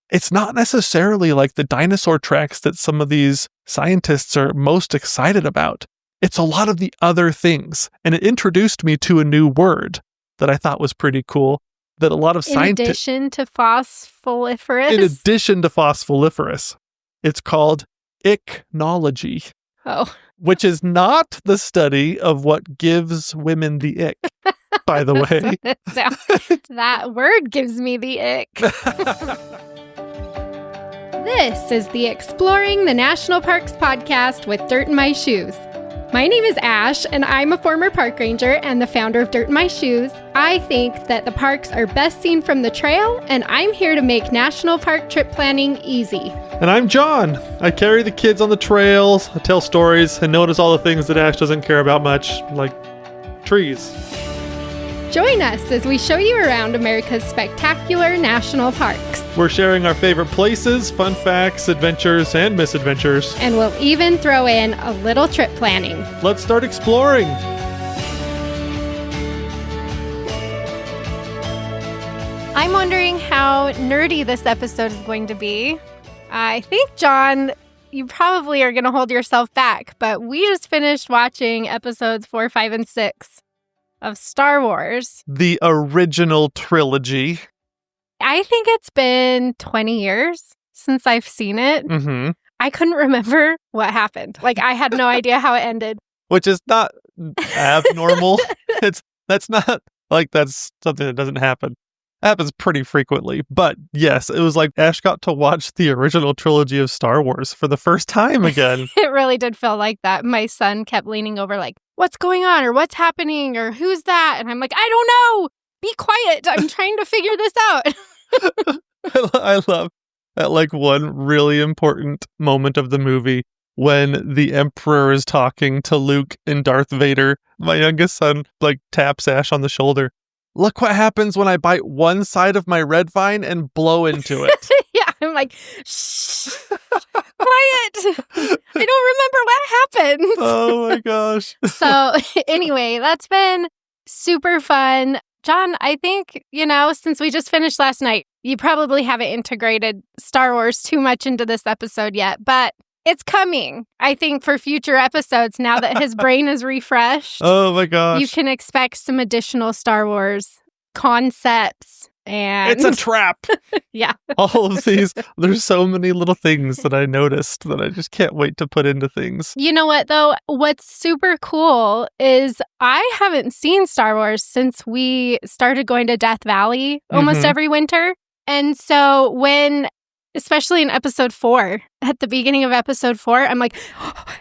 it's not necessarily like the dinosaur tracks that some of these scientists are most excited about. It's a lot of the other things. And it introduced me to a new word that I thought was pretty cool, that a lot of scientists... In addition to phospholiferous? In addition to phospholiferous. It's called ichnology. Oh. Which is not the study of what gives women the ick, by the way. That word gives me the ick. This is the Exploring the National Parks podcast with Dirt in My Shoes. My name is Ash, and I'm a former park ranger and the founder of Dirt in My Shoes. I think that the parks are best seen from the trail, and I'm here to make national park trip planning easy. And I'm John. I carry the kids on the trails, I tell stories, and notice all the things that Ash doesn't care about much, like trees. Join us as we show you around America's spectacular national parks. We're sharing our favorite places, fun facts, adventures, and misadventures. And we'll even throw in a little trip planning. Let's start exploring. I'm wondering how nerdy this episode is going to be. I think, John, you probably are going to hold yourself back, but we just finished watching episodes 4, 5, and 6 of Star Wars. The original trilogy. I think it's been 20 years since I've seen it. Mm-hmm. I couldn't remember what happened. Like, I had no idea how it ended. Which is not abnormal. That's not like that's something that doesn't happen. It happens pretty frequently. But yes, it was like Ash got to watch the original trilogy of Star Wars for the first time again. It really did feel like that. My son kept leaning over like, what's going on? Or what's happening? Or who's that? And I'm like, I don't know. Be quiet. I'm trying to figure this out. I love that, like, one really important moment of the movie when the Emperor is talking to Luke and Darth Vader. My youngest son, like, taps Ash on the shoulder. Look what happens when I bite one side of my red vine and blow into it. Yeah, I'm like, shh, quiet. I don't remember what happened. Oh my gosh. So anyway, that's been super fun. John, I think, since we just finished last night, you probably haven't integrated Star Wars too much into this episode yet, but it's coming, I think, for future episodes now that his brain is refreshed. Oh my gosh. You can expect some additional Star Wars concepts. And it's a trap. Yeah. All of these, there's so many little things that I noticed that I just can't wait to put into things. You know what, though? What's super cool is I haven't seen Star Wars since we started going to Death Valley almost every winter. And so especially in episode 4, at the beginning of episode 4, I'm like,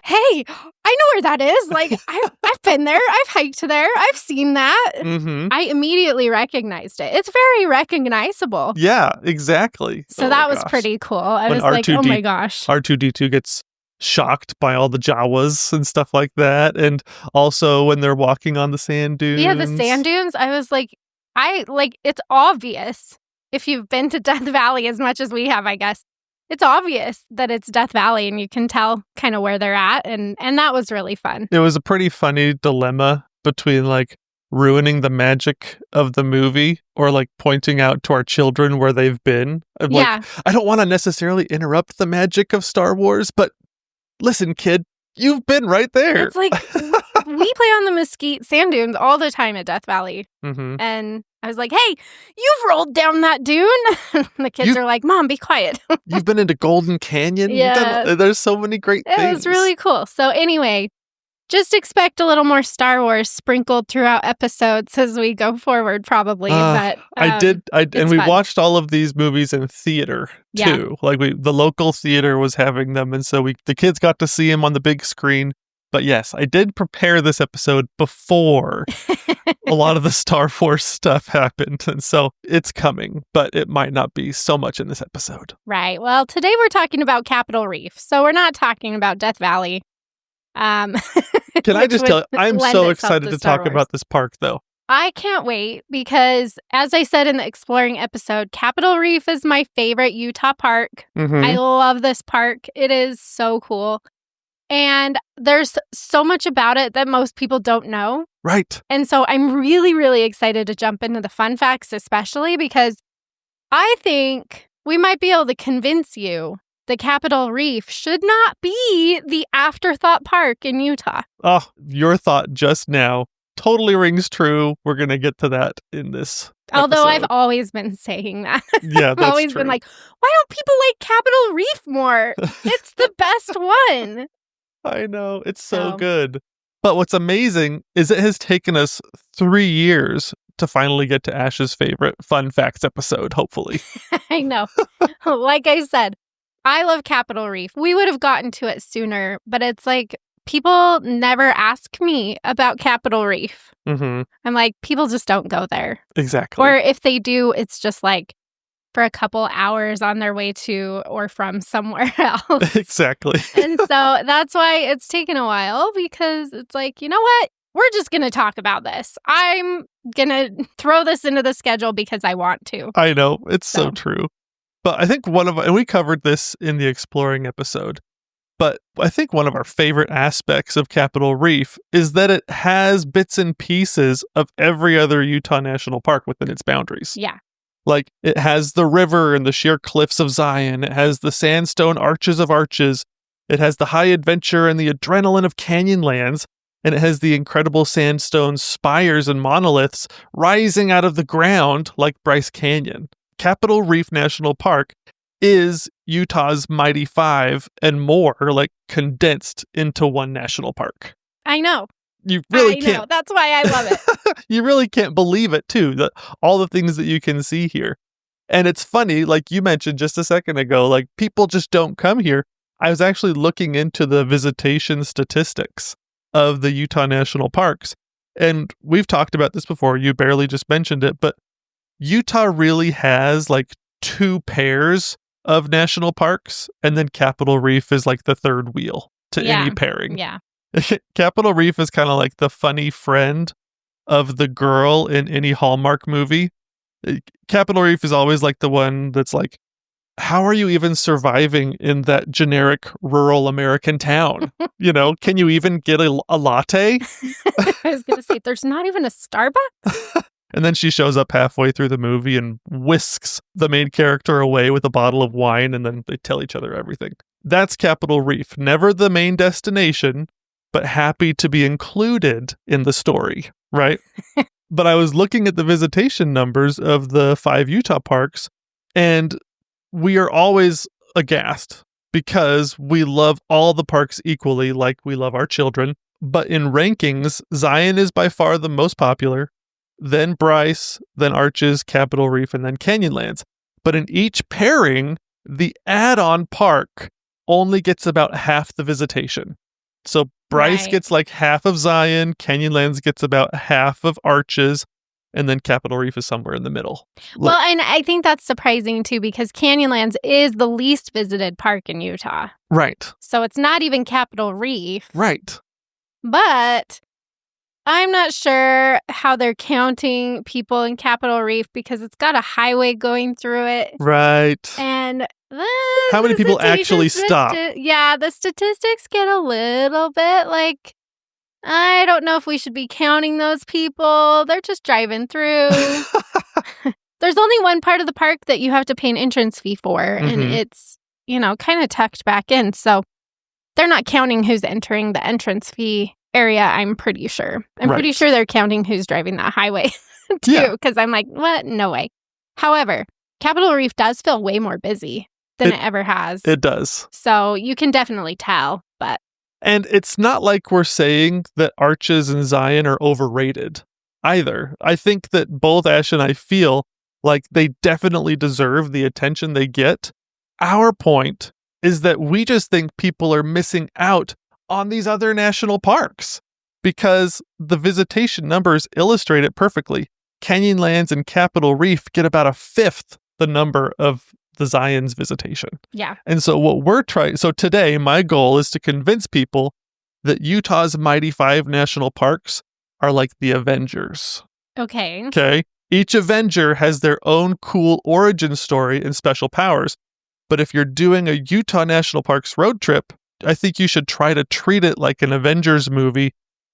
hey, I know where that is. Like, I've been there. I've hiked there. I've seen that. Mm-hmm. I immediately recognized it. It's very recognizable. Yeah, exactly. So that was pretty cool. I was like, oh my gosh. R2-D2 gets shocked by all the Jawas and stuff like that. And also when they're walking on the sand dunes. Yeah, the sand dunes. I was like, it's obvious. If you've been to Death Valley as much as we have, I guess, it's obvious that it's Death Valley and you can tell kind of where they're at. And that was really fun. It was a pretty funny dilemma between like ruining the magic of the movie or like pointing out to our children where they've been. Yeah. I don't want to necessarily interrupt the magic of Star Wars, but listen, kid, you've been right there. It's like we play on the Mesquite sand dunes all the time at Death Valley. Mm-hmm. And I was like, hey, you've rolled down that dune. The kids are like, Mom, be quiet. You've been into Golden Canyon. Yeah. There's so many great things. It was really cool. So anyway, just expect a little more Star Wars sprinkled throughout episodes as we go forward, probably. But and we watched all of these movies in theater too. Yeah. Like the local theater was having them, and so the kids got to see them on the big screen. But yes, I did prepare this episode before a lot of the Star Wars stuff happened. And so it's coming, but it might not be so much in this episode. Right. Well, today we're talking about Capitol Reef. So we're not talking about Death Valley. Can I just tell you, I'm so excited to talk about this park, though. I can't wait because, as I said in the Exploring episode, Capitol Reef is my favorite Utah park. Mm-hmm. I love this park. It is so cool. And there's so much about it that most people don't know. Right. And so I'm really, really excited to jump into the fun facts, especially because I think we might be able to convince you the Capitol Reef should not be the afterthought park in Utah. Oh, your thought just now totally rings true. We're going to get to that in this Although episode. I've always been saying that. Yeah, that's I've always true. been like, why don't people like Capitol Reef more? It's the best one. I know. It's so good. But what's amazing is it has taken us 3 years to finally get to Ash's favorite fun facts episode, hopefully. I know. Like I said, I love Capitol Reef. We would have gotten to it sooner, but it's like people never ask me about Capitol Reef. Mm-hmm. I'm like, people just don't go there. Exactly. Or if they do, it's just like for a couple hours on their way to or from somewhere else. Exactly. And so that's why it's taken a while, because it's like, you know what? We're just going to talk about this. I'm going to throw this into the schedule because I want to. I know. It's so true. But I think and we covered this in the exploring episode, but I think one of our favorite aspects of Capitol Reef is that it has bits and pieces of every other Utah National Park within its boundaries. Yeah. Like, it has the river and the sheer cliffs of Zion. It has the sandstone arches of arches. It has the high adventure and the adrenaline of Canyonlands. And it has the incredible sandstone spires and monoliths rising out of the ground like Bryce Canyon. Capitol Reef National Park is Utah's Mighty Five and more, like, condensed into one national park. I know. You really can't. I know. That's why I love it. You really can't believe it, too, that all the things that you can see here. And it's funny, like you mentioned just a second ago, like, people just don't come here. I was actually looking into the visitation statistics of the Utah National Parks. And we've talked about this before. You barely just mentioned it, but Utah really has like 2 pairs of national parks, and then Capitol Reef is like the third wheel to any pairing. Yeah. Capitol Reef is kind of like the funny friend of the girl in any Hallmark movie. Capitol Reef is always like the one that's like, how are you even surviving in that generic rural American town? You know, can you even get a latte? I was going to say, there's not even a Starbucks? And then she shows up halfway through the movie and whisks the main character away with a bottle of wine, and then they tell each other everything. That's Capitol Reef. Never the main destination, but happy to be included in the story, right? But I was looking at the visitation numbers of the 5 Utah parks, and we are always aghast because we love all the parks equally, like we love our children. But in rankings, Zion is by far the most popular, then Bryce, then Arches, Capitol Reef, and then Canyonlands. But in each pairing, the add-on park only gets about half the visitation. So Bryce gets like half of Zion, Canyonlands gets about half of Arches, and then Capitol Reef is somewhere in the middle. Well, and I think that's surprising, too, because Canyonlands is the least visited park in Utah. Right. So it's not even Capitol Reef. Right. But I'm not sure how they're counting people in Capitol Reef because it's got a highway going through it. Right. And how many people actually stop? The statistics get a little bit like, I don't know if we should be counting those people. They're just driving through. There's only one part of the park that you have to pay an entrance fee for, and it's, kind of tucked back in. So they're not counting who's entering the entrance fee area, I'm pretty sure. I'm pretty sure they're counting who's driving that highway, too, because I'm like, what? No way. However, Capitol Reef does feel way more busy than it ever has. It does. So you can definitely tell, but... And it's not like we're saying that Arches and Zion are overrated either. I think that both Ash and I feel like they definitely deserve the attention they get. Our point is that we just think people are missing out on these other national parks because the visitation numbers illustrate it perfectly. Canyonlands and Capitol Reef get about 1/5 the number of the Zion's visitation. Yeah. And so so today my goal is to convince people that Utah's Mighty Five national parks are like the Avengers. Okay. Okay. Each Avenger has their own cool origin story and special powers. But if you're doing a Utah National Parks road trip, I think you should try to treat it like an Avengers movie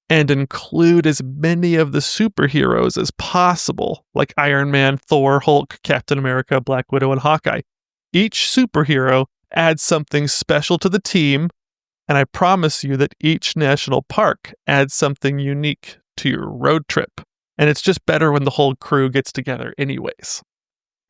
and include as many of the superheroes as possible, like Iron Man, Thor, Hulk, Captain America, Black Widow, and Hawkeye. Each superhero adds something special to the team, and I promise you that each national park adds something unique to your road trip. And it's just better when the whole crew gets together anyways.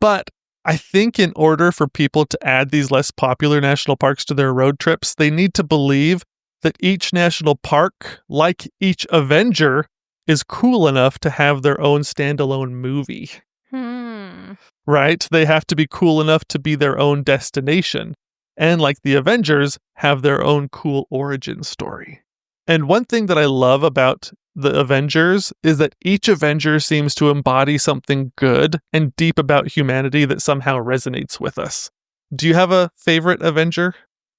But I think in order for people to add these less popular national parks to their road trips, they need to believe that each national park, like each Avenger, is cool enough to have their own standalone movie. Right? They have to be cool enough to be their own destination. And like the Avengers, have their own cool origin story. And one thing that I love about the Avengers is that each Avenger seems to embody something good and deep about humanity that somehow resonates with us. Do you have a favorite Avenger?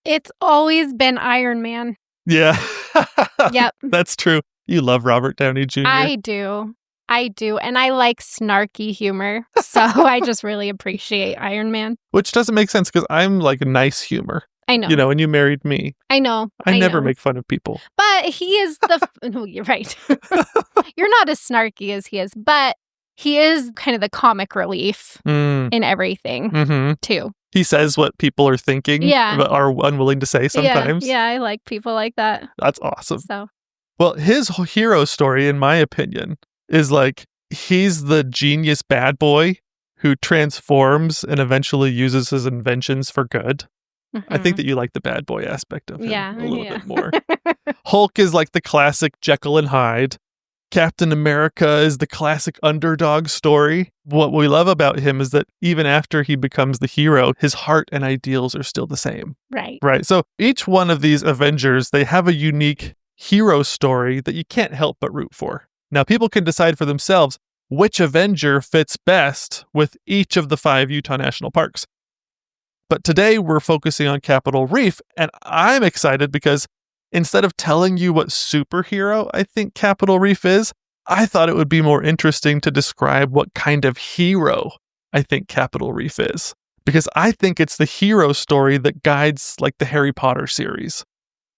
It's always been Iron Man. Yeah. Yep. That's true. You love Robert Downey Jr. I do. And I like snarky humor. So I just really appreciate Iron Man. Which doesn't make sense because I'm like nice humor. I know. You know, and you married me. I know. I never make fun of people. But he is the... No, you're right. You're not as snarky as he is, but he is kind of the comic relief in everything, too. He says what people are thinking, but are unwilling to say sometimes. Yeah, I like people like that. That's awesome. So, well, his hero story, in my opinion, is like he's the genius bad boy who transforms and eventually uses his inventions for good. I think that you like the bad boy aspect of him a little bit more. Hulk is like the classic Jekyll and Hyde. Captain America is the classic underdog story. What we love about him is that even after he becomes the hero, his heart and ideals are still the same. Right. So each one of these Avengers, they have a unique hero story that you can't help but root for. Now, people can decide for themselves which Avenger fits best with each of the 5 Utah National Parks. But today we're focusing on Capitol Reef, and I'm excited because instead of telling you what superhero I think Capitol Reef is, I thought it would be more interesting to describe what kind of hero I think Capitol Reef is. Because I think it's the hero story that guides like the Harry Potter series.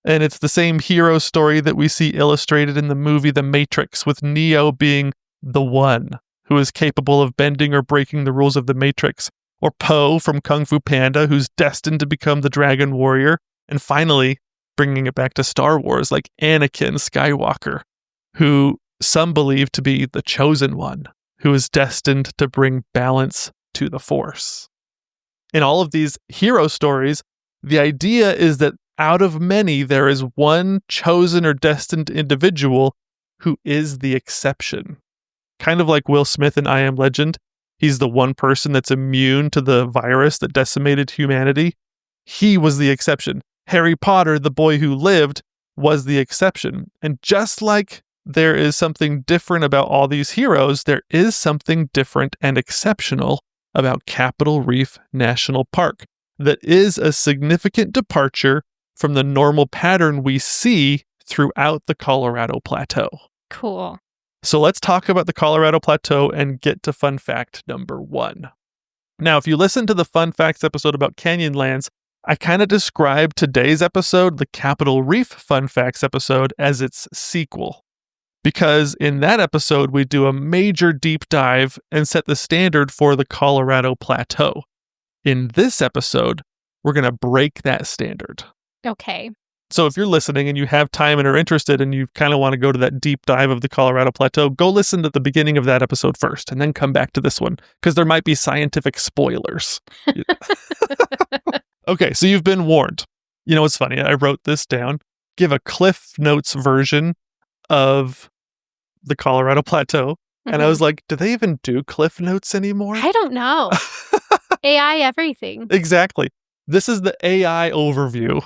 And it's the same hero story that we see illustrated in the movie The Matrix, with Neo being the one who is capable of bending or breaking the rules of the Matrix. Or Poe from Kung Fu Panda, who's destined to become the Dragon Warrior. And finally, bringing it back to Star Wars, like Anakin Skywalker, who some believe to be the chosen one, who is destined to bring balance to the Force. In all of these hero stories, the idea is that out of many, there is one chosen or destined individual who is the exception. Kind of like Will Smith in I Am Legend. He's the one person that's immune to the virus that decimated humanity. He was the exception. Harry Potter, the boy who lived, was the exception. And just like there is something different about all these heroes, there is something different and exceptional about Capitol Reef National Park that is a significant departure from the normal pattern we see throughout the Colorado Plateau. Cool. So let's talk about the Colorado Plateau and get to fun fact number 1. Now, if you listen to the fun facts episode about Canyonlands, I kind of described today's episode, the Capitol Reef fun facts episode, as its sequel. Because in that episode, we do a major deep dive and set the standard for the Colorado Plateau. In this episode, we're going to break that standard. Okay. So if you're listening and you have time and are interested and you kind of want to go to that deep dive of the Colorado Plateau, go listen to the beginning of that episode first and then come back to this one because there might be scientific spoilers. Okay, so you've been warned. You know what's funny? I wrote this down. Give a Cliff Notes version of the Colorado Plateau. And I was like, do they even do Cliff Notes anymore? I don't know. AI everything. Exactly. This is the AI overview.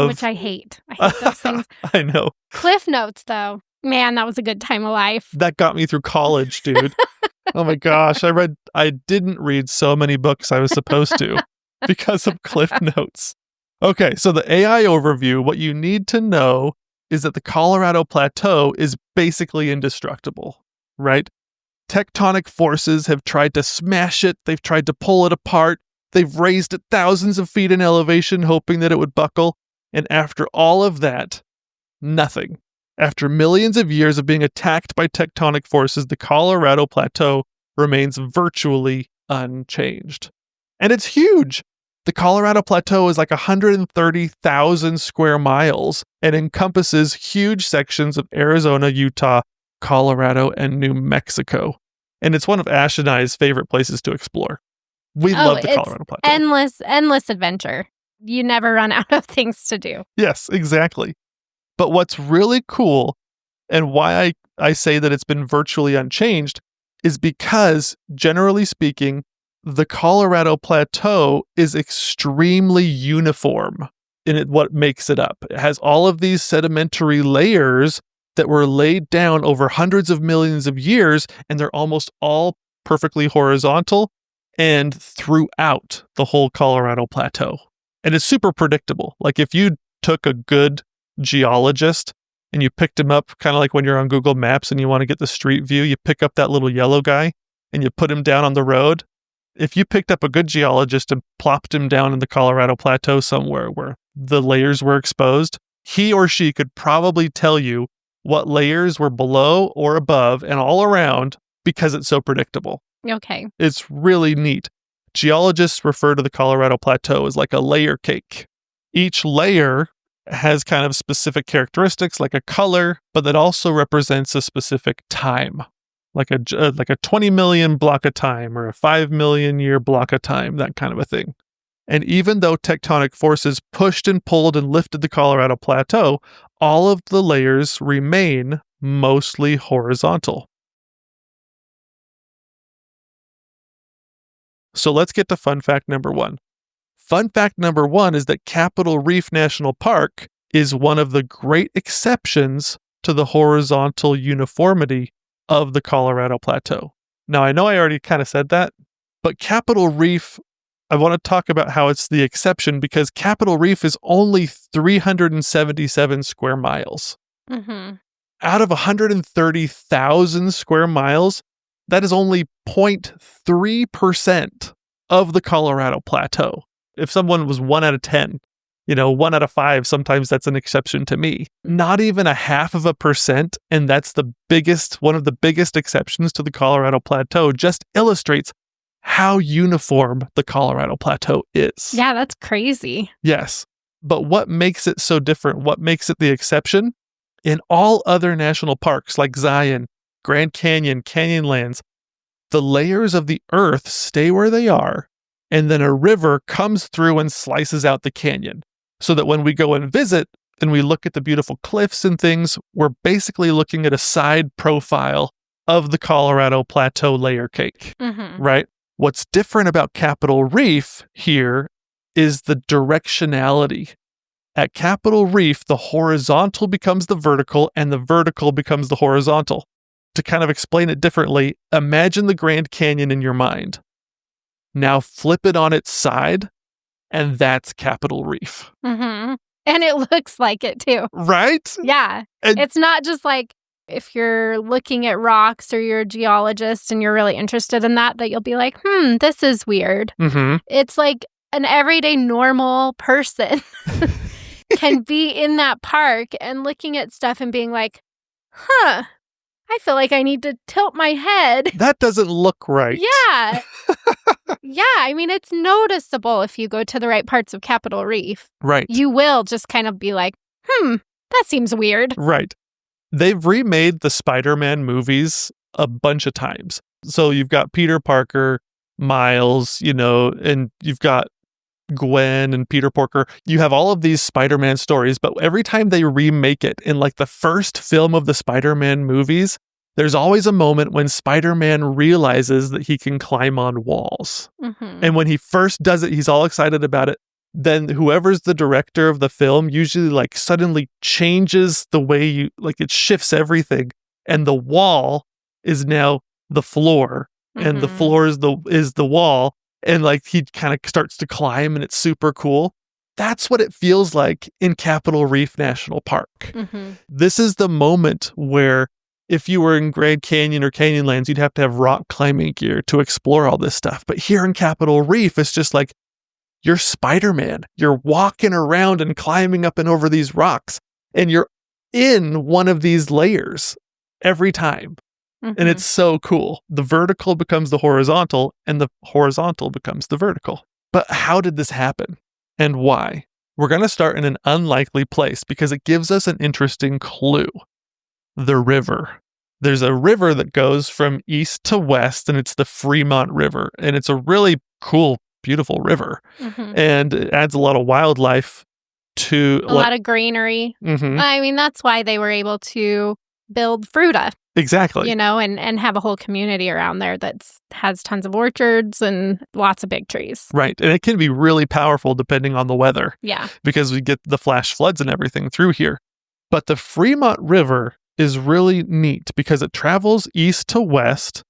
Which I hate. I hate those things. I know. Cliff Notes, though. Man, that was a good time of life. That got me through college, dude. Oh my gosh. I didn't read so many books I was supposed to because of Cliff Notes. Okay, so the AI overview, what you need to know is that the Colorado Plateau is basically indestructible, right? Tectonic forces have tried to smash it. They've tried to pull it apart. They've raised it thousands of feet in elevation, hoping that it would buckle. And after all of that, nothing. After millions of years of being attacked by tectonic forces, the Colorado Plateau remains virtually unchanged. And it's huge. The Colorado Plateau is like 130,000 square miles and encompasses huge sections of Arizona, Utah, Colorado, and New Mexico. And it's one of Ash and I's favorite places to explore. We love the Colorado Plateau. Endless adventure. You never run out of things to do. Yes, exactly. But what's really cool, and why I say that it's been virtually unchanged, is because, generally speaking, the Colorado Plateau is extremely uniform in what makes it up. It has all of these sedimentary layers that were laid down over hundreds of millions of years, and they're almost all perfectly horizontal and throughout the whole Colorado Plateau. And it's super predictable. Like if you took a good geologist and you picked him up, kind of like when you're on Google Maps and you want to get the street view, you pick up that little yellow guy and you put him down on the road. If you picked up a good geologist and plopped him down in the Colorado Plateau somewhere where the layers were exposed, he or she could probably tell you what layers were below or above and all around because it's so predictable. Okay. It's really neat. Geologists refer to the Colorado Plateau as like a layer cake. Each layer has kind of specific characteristics like a color, but that also represents a specific time. Like a 20 million block of time or a 5 million year block of time, that kind of a thing. And even though tectonic forces pushed and pulled and lifted the Colorado Plateau, all of the layers remain mostly horizontal. So let's get to fun fact number 1. Fun fact number 1 is that Capitol Reef National Park is one of the great exceptions to the horizontal uniformity of the Colorado Plateau. Now, I know I already kind of said that, but Capitol Reef, I want to talk about how it's the exception because Capitol Reef is only 377 square miles. Mm-hmm. Out of 130,000 square miles, that is only 0.3% of the Colorado Plateau. If someone was 1 out of 10, 1 out of 5, sometimes that's an exception to me. Not even 0.5%, and that's one of the biggest exceptions to the Colorado Plateau, just illustrates how uniform the Colorado Plateau is. Yeah, that's crazy. Yes. But what makes it so different? What makes it the exception? In all other national parks like Zion, Grand Canyon, Canyonlands, the layers of the earth stay where they are, and then a river comes through and slices out the canyon. So that when we go and visit and we look at the beautiful cliffs and things, we're basically looking at a side profile of the Colorado Plateau layer cake, right? What's different about Capitol Reef here is the directionality. At Capitol Reef, the horizontal becomes the vertical and the vertical becomes the horizontal. To kind of explain it differently, imagine the Grand Canyon in your mind. Now flip it on its side, and that's Capitol Reef. Mm-hmm. And it looks like it too. Right? Yeah. And it's not just like if you're looking at rocks or you're a geologist and you're really interested in that you'll be like, this is weird. Mm-hmm. It's like an everyday normal person can be in that park and looking at stuff and being like, I feel like I need to tilt my head. That doesn't look right. Yeah. Yeah, I mean, it's noticeable if you go to the right parts of Capitol Reef. Right. You will just kind of be like, that seems weird. Right. They've remade the Spider-Man movies a bunch of times. So you've got Peter Parker, Miles, and you've got Gwen and Peter Parker. You have all of these Spider-Man stories, but every time they remake it in like the first film of the Spider-Man movies, there's always a moment when Spider-Man realizes that he can climb on walls. Mm-hmm. And when he first does it, he's all excited about it. Then whoever's the director of the film usually like suddenly changes the way it shifts everything. And the wall is now the floor. Mm-hmm. And the floor is the wall. And like he kind of starts to climb and it's super cool. That's what it feels like in Capitol Reef National Park. Mm-hmm. This is the moment where if you were in Grand Canyon or Canyonlands, you'd have to have rock climbing gear to explore all this stuff. But here in Capitol Reef, it's just like you're Spider-Man. You're walking around and climbing up and over these rocks. And you're in one of these layers every time. Mm-hmm. And it's so cool. The vertical becomes the horizontal and the horizontal becomes the vertical. But how did this happen? And why? We're going to start in an unlikely place because it gives us an interesting clue. The river. There's a river that goes from east to west, and it's the Fremont River. And it's a really cool, beautiful river. And it adds a lot of wildlife to... A lot of greenery. I mean, that's why they were able to build Fruta. Exactly. You know, and have a whole community around there that has tons of orchards and lots of big trees. Right. And it can be really powerful depending on the weather. Yeah. Because we get the flash floods and everything through here. But the Fremont River is really neat because it travels east to west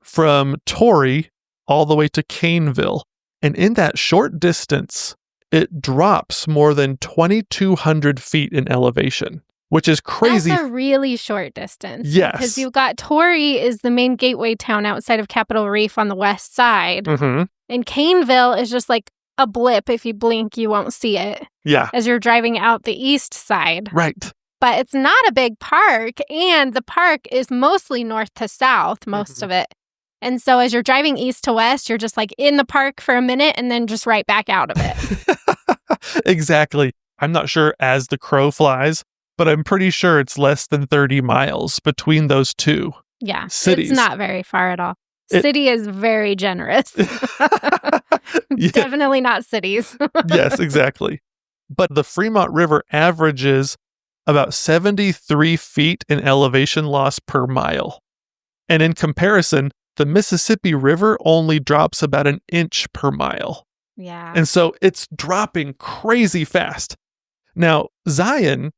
from Torrey all the way to Caneville. And in that short distance, it drops more than 2,200 feet in elevation, which is crazy. That's a really short distance. Yes. Because you've got Torrey is the main gateway town outside of Capitol Reef on the west side. And Caneville is just like a blip. If you blink, you won't see it. Yeah. As you're driving out the east side. Right. But it's not a big park, and the park is mostly north to south, most of it. And so as you're driving east to west, you're just like in the park for a minute and then just right back out of it. Exactly. I'm not sure as the crow flies, but I'm pretty sure it's less than 30 miles between those two cities. It's not very far at all. City is very generous. Definitely not cities. Yes, exactly. But the Fremont River averages about 73 feet in elevation loss per mile. And in comparison, the Mississippi River only drops about an inch per mile. Yeah. And so it's dropping crazy fast. Now, Zion,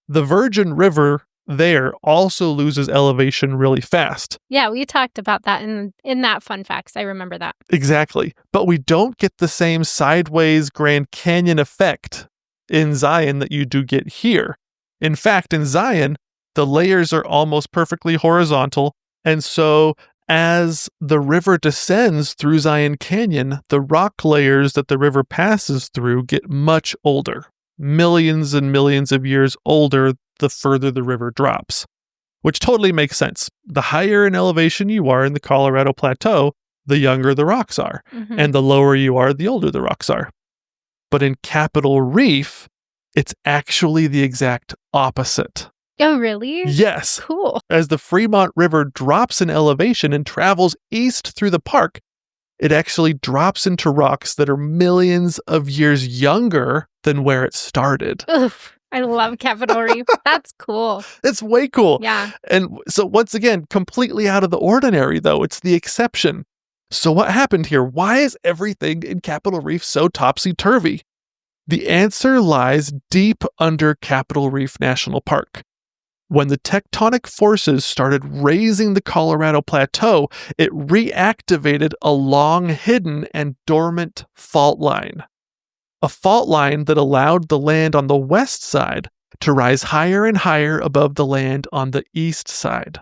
the Virgin River there also loses elevation really fast. Yeah, we talked about that in that fun facts. I remember that. Exactly. But we don't get the same sideways Grand Canyon effect in Zion that you do get here. In fact, in Zion, the layers are almost perfectly horizontal. And so as the river descends through Zion Canyon, the rock layers that the river passes through get much older. Millions and millions of years older the further the river drops, which totally makes sense. The higher in elevation you are in the Colorado Plateau, the younger the rocks are. And the lower you are, the older the rocks are. But in Capitol Reef, it's actually the exact opposite. Oh, really? Yes. Cool. As the Fremont River drops in elevation and travels east through the park, it actually drops into rocks that are millions of years younger than where it started. Oof. I love Capitol Reef. That's cool. It's way cool. Yeah. And so once again, completely out of the ordinary, though. It's the exception. So what happened here? Why is everything in Capitol Reef so topsy-turvy? The answer lies deep under Capitol Reef National Park. When the tectonic forces started raising the Colorado Plateau, it reactivated a long-hidden and dormant fault line. A fault line that allowed the land on the west side to rise higher and higher above the land on the east side.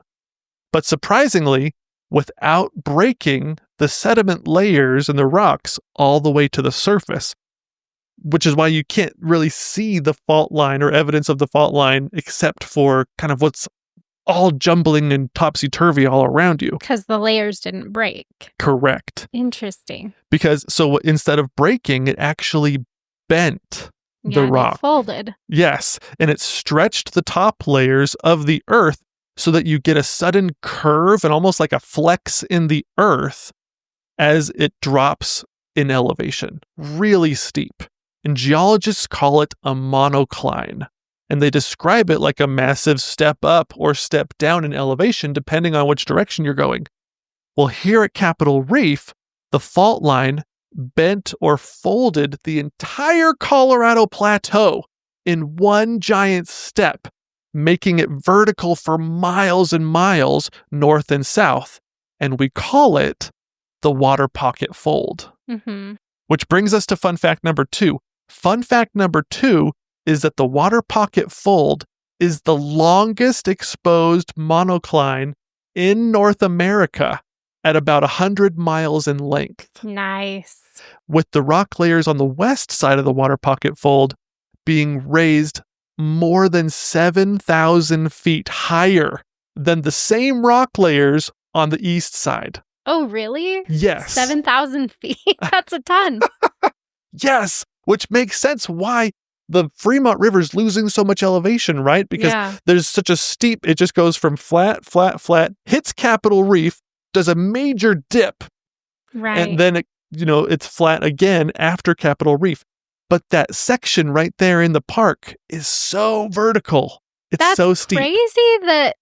But surprisingly, without breaking the sediment layers in the rocks all the way to the surface, which is why you can't really see the fault line or evidence of the fault line except for kind of what's all jumbling and topsy-turvy all around you. Because the layers didn't break. Correct. Interesting. Because so instead of breaking, it actually bent the rock. It folded. Yes, and it stretched the top layers of the earth so that you get a sudden curve and almost like a flex in the earth as it drops in elevation. Really steep. And geologists call it a monocline. And they describe it like a massive step up or step down in elevation depending on which direction you're going. Well, here at Capitol Reef, the fault line bent or folded the entire Colorado Plateau in one giant step, making it vertical for miles and miles north and south. And we call it the Waterpocket Fold. Which brings us to fun fact number 2. Fun fact number 2 is that the Waterpocket Fold is the longest exposed monocline in North America at about 100 miles in length. Nice. With the rock layers on the west side of the Waterpocket Fold being raised more than 7,000 feet higher than the same rock layers on the east side. Oh, really? Yes. 7,000 feet? That's a ton. Yes, which makes sense why the Fremont River's losing so much elevation, right? Because there's such a steep, it just goes from flat, hits Capitol Reef, does a major dip, and then it's flat again after Capitol Reef. But that section right there in the park is so vertical. It's so steep. That's crazy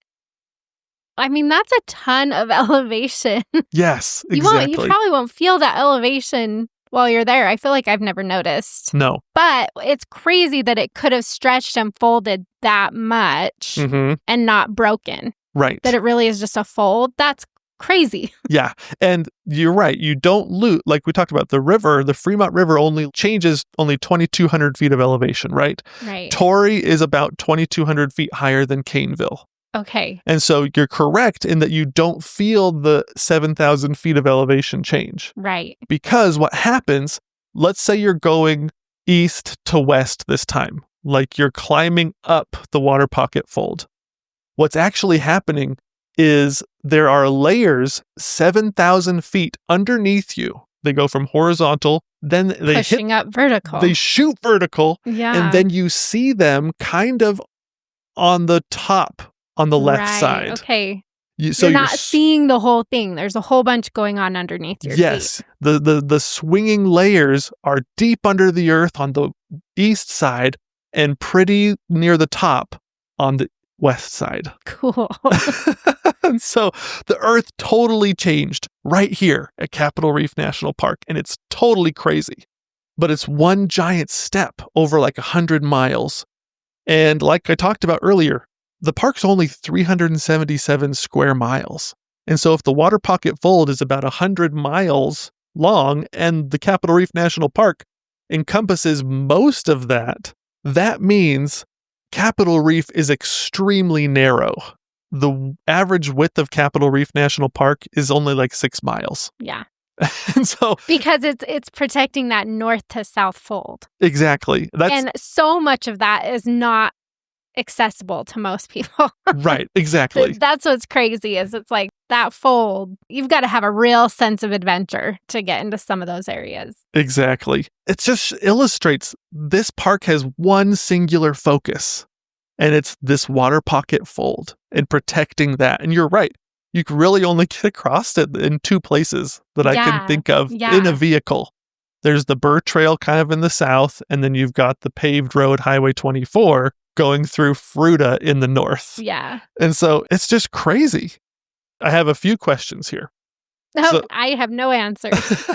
that's a ton of elevation. Yes, exactly. You probably won't feel that elevation while you're there. I feel like I've never noticed. No. But it's crazy that it could have stretched and folded that much and not broken. Right. That it really is just a fold. That's crazy. Yeah. And you're right. You don't lose, like we talked about, the Fremont River only changes 2,200 feet of elevation, right? Right. Torrey is about 2,200 feet higher than Caneville. Okay. And so you're correct in that you don't feel the 7,000 feet of elevation change. Right. Because what happens, let's say you're going east to west this time, like you're climbing up the Waterpocket Fold. What's actually happening is there are layers 7,000 feet underneath you. They go from horizontal, then they pushing up vertical. They shoot vertical, and then you see them kind of on the top, on the left side. Okay. You're not seeing the whole thing. There's a whole bunch going on underneath your feet. Yes. The swinging layers are deep under the earth on the east side and pretty near the top on the west side. Cool. And so the earth totally changed right here at Capitol Reef National Park, and it's totally crazy. But it's one giant step over like 100 miles. And like I talked about earlier, the park's only 377 square miles. And so if the Waterpocket Fold is about 100 miles long and the Capitol Reef National Park encompasses most of that, that means Capitol Reef is extremely narrow. The average width of Capitol Reef National Park is only like 6 miles. Yeah. And so because it's protecting that north to south fold. Exactly. And so much of that is not accessible to most people. Right, exactly. That's what's crazy is it's like that fold, you've got to have a real sense of adventure to get into some of those areas. Exactly. It just illustrates this park has one singular focus, and it's this Waterpocket Fold and protecting that. And you're right. You can really only get across it in 2 places that I can think of in a vehicle. There's the Burr Trail kind of in the south, and then you've got the paved road, Highway 24, going through Fruita in the north. Yeah. And so it's just crazy. I have a few questions here. Oh, I have no answers.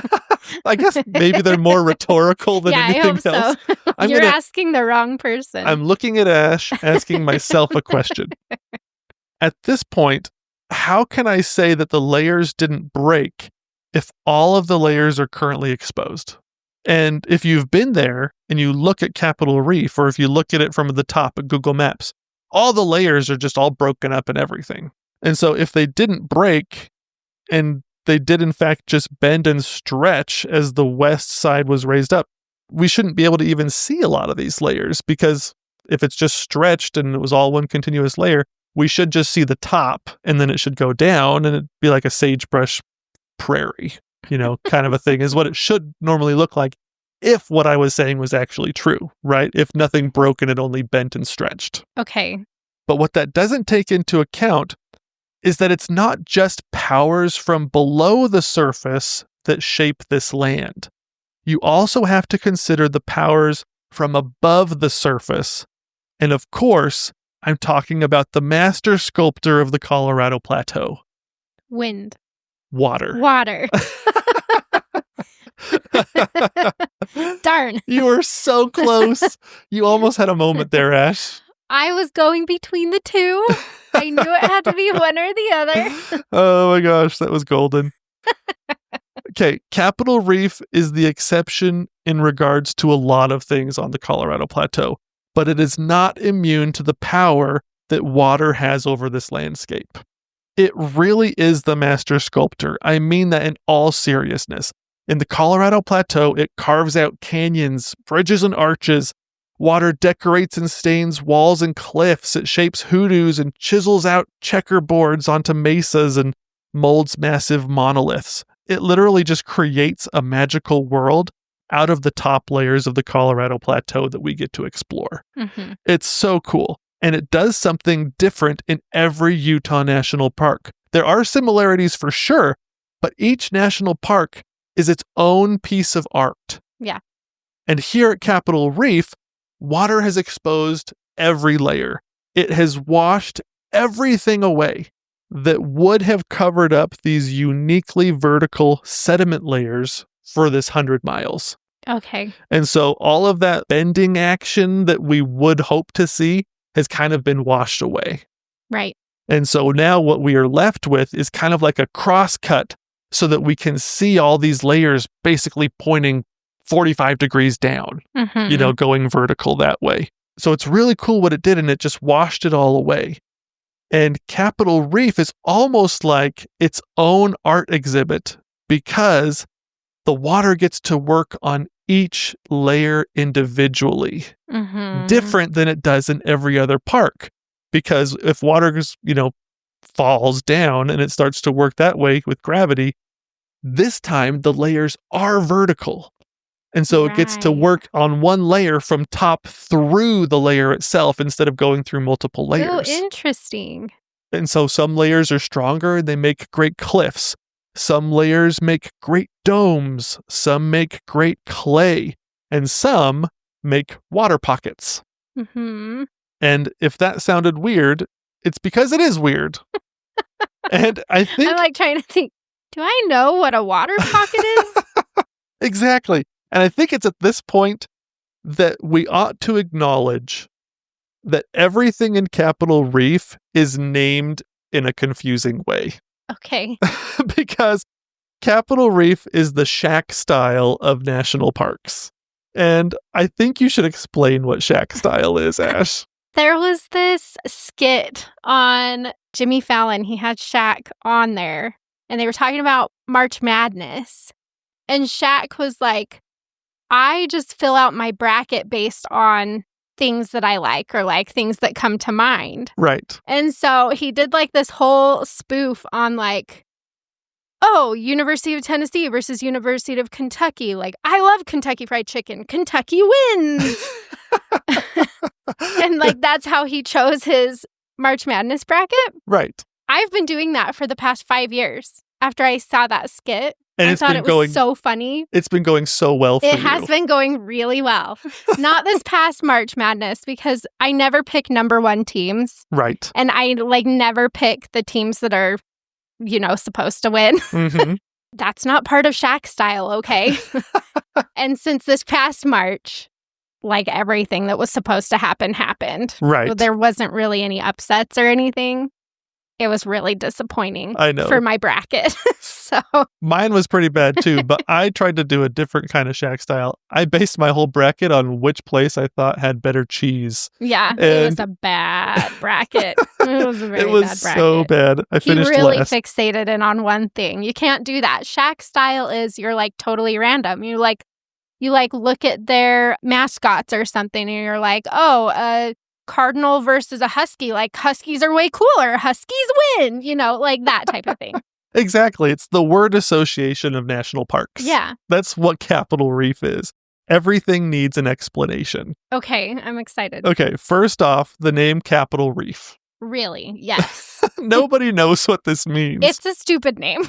I guess maybe they're more rhetorical than anything else. You're asking the wrong person. I'm looking at Ash, asking myself a question. At this point, how can I say that the layers didn't break if all of the layers are currently exposed? And if you've been there and you look at Capitol Reef, or if you look at it from the top at Google Maps, all the layers are just all broken up and everything. And so if they didn't break and they did in fact just bend and stretch as the west side was raised up, we shouldn't be able to even see a lot of these layers, because if it's just stretched and it was all one continuous layer, we should just see the top and then it should go down and it'd be like a sagebrush prairie, kind of a thing is what it should normally look like if what I was saying was actually true, right? If nothing broke and it only bent and stretched. Okay. But what that doesn't take into account is that it's not just powers from below the surface that shape this land. You also have to consider the powers from above the surface. And of course, I'm talking about the master sculptor of the Colorado Plateau. Wind. Water. Darn. You were so close. You almost had a moment there, Ash. I was going between the two. I knew it had to be one or the other. Oh my gosh, that was golden. Okay, Capitol Reef is the exception in regards to a lot of things on the Colorado Plateau, but it is not immune to the power that water has over this landscape. It really is the master sculptor. I mean that in all seriousness. In the Colorado Plateau, it carves out canyons, bridges and arches. Water decorates and stains walls and cliffs. It shapes hoodoos and chisels out checkerboards onto mesas and molds massive monoliths. It literally just creates a magical world out of the top layers of the Colorado Plateau that we get to explore. Mm-hmm. It's so cool. And it does something different in every Utah National Park. There are similarities for sure, but each national park is its own piece of art. Yeah. And here at Capitol Reef, water has exposed every layer. It has washed everything away that would have covered up these uniquely vertical sediment layers for this 100 miles. Okay. And so all of that bending action that we would hope to see has kind of been washed away. Right. And so now what we are left with is kind of like a cross cut so that we can see all these layers basically pointing 45 degrees down, going vertical that way. So it's really cool what it did, and it just washed it all away. And Capitol Reef is almost like its own art exhibit because the water gets to work on each layer individually, different than it does in every other park. Because if water, falls down and it starts to work that way with gravity, this time the layers are vertical. And so it gets to work on one layer from top through the layer itself instead of going through multiple layers. Oh, interesting. And so some layers are stronger and they make great cliffs. Some layers make great domes. Some make great clay. And some make water pockets. Mm-hmm. And if that sounded weird, it's because it is weird. And I think... I'm trying to think, do I know what a water pocket is? Exactly. And I think it's at this point that we ought to acknowledge that everything in Capitol Reef is named in a confusing way. Okay. Because Capitol Reef is the shack style of national parks. And I think you should explain what shack style is, Ash. There was this skit on Jimmy Fallon. He had Shaq on there, and they were talking about March Madness. And Shaq was like, I just fill out my bracket based on things that I like or things that come to mind. Right. And so he did this whole spoof on University of Tennessee versus University of Kentucky. I love Kentucky Fried Chicken. Kentucky wins. And that's how he chose his March Madness bracket. Right. I've been doing that for the past 5 years after I saw that skit. And I thought it was so funny. It's been going so well for you. It has been going really well. Not this past March Madness, because I never pick number one teams. Right. And I never pick the teams that are, supposed to win. Mm-hmm. That's not part of Shaq style, okay? And since this past March, everything that was supposed to happen happened. Right. So there wasn't really any upsets or anything. It was really disappointing. I know. For my bracket. So mine was pretty bad too, but I tried to do a different kind of shack style. I based my whole bracket on which place I thought had better cheese. Yeah, it was a bad bracket. It was a very bad bracket. It was so bad. I finished He really last. fixated in on one thing. You can't do that. Shack style is you're totally random. You look at their mascots or something and you're Cardinal versus a Husky, Huskies are way cooler. Huskies win, that type of thing. Exactly. It's the word association of national parks. Yeah. That's what Capitol Reef is. Everything needs an explanation. Okay, I'm excited. Okay, first off, the name Capitol Reef. Really? Yes. Nobody knows what this means. It's a stupid name.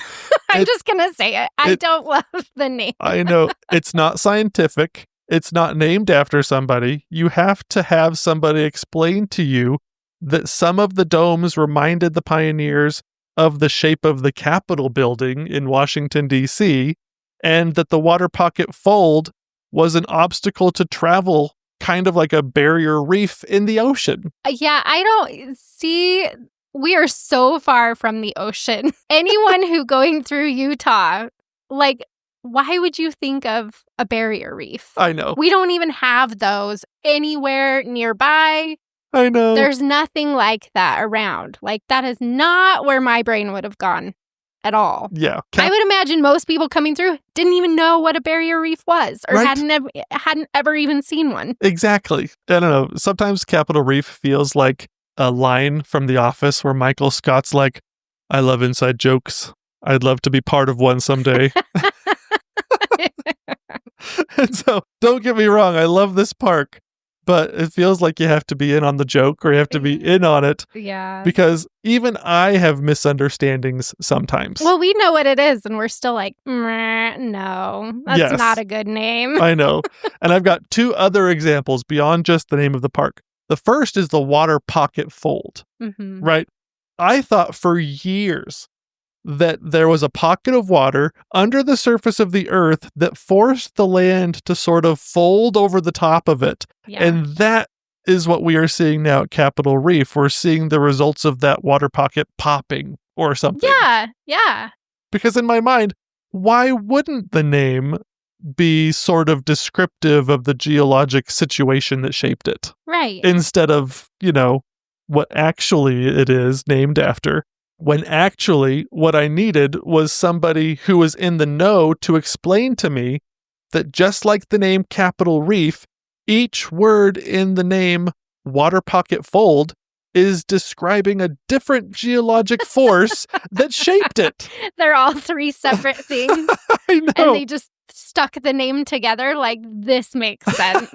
I'm just going to say it. I don't love the name. I know. It's not scientific. It's not named after somebody. You have to have somebody explain to you that some of the domes reminded the pioneers of the shape of the Capitol building in Washington, D.C., and that the Waterpocket Fold was an obstacle to travel, kind of like a barrier reef in the ocean. Yeah, I don't see... We are so far from the ocean. Anyone who going through Utah, why would you think of a barrier reef? I know. We don't even have those anywhere nearby. I know. There's nothing like that around. That is not where my brain would have gone at all. Yeah. I would imagine most people coming through didn't even know what a barrier reef was or hadn't ever even seen one. Exactly. I don't know. Sometimes Capitol Reef feels like a line from The Office where Michael Scott's like, I love inside jokes. I'd love to be part of one someday. And so, don't get me wrong, I love this park, but it feels like you have to be in on the joke or you have to be in on it. Yeah. Because even I have misunderstandings sometimes. Well, we know what it is, and we're still like, no, that's not a good name. I know. And I've got 2 other examples beyond just the name of the park. The first is the Waterpocket Fold, right? I thought for years that there was a pocket of water under the surface of the earth that forced the land to sort of fold over the top of it. Yeah. And that is what we are seeing now at Capitol Reef. We're seeing the results of that water pocket popping or something. Yeah. Because in my mind, why wouldn't the name be sort of descriptive of the geologic situation that shaped it? Right. Instead of, what actually it is named after. When actually what I needed was somebody who was in the know to explain to me that just like the name Capitol Reef, each word in the name Waterpocket Fold is describing a different geologic force that shaped it. They're all 3 separate things. I know. And they just stuck the name together like this makes sense.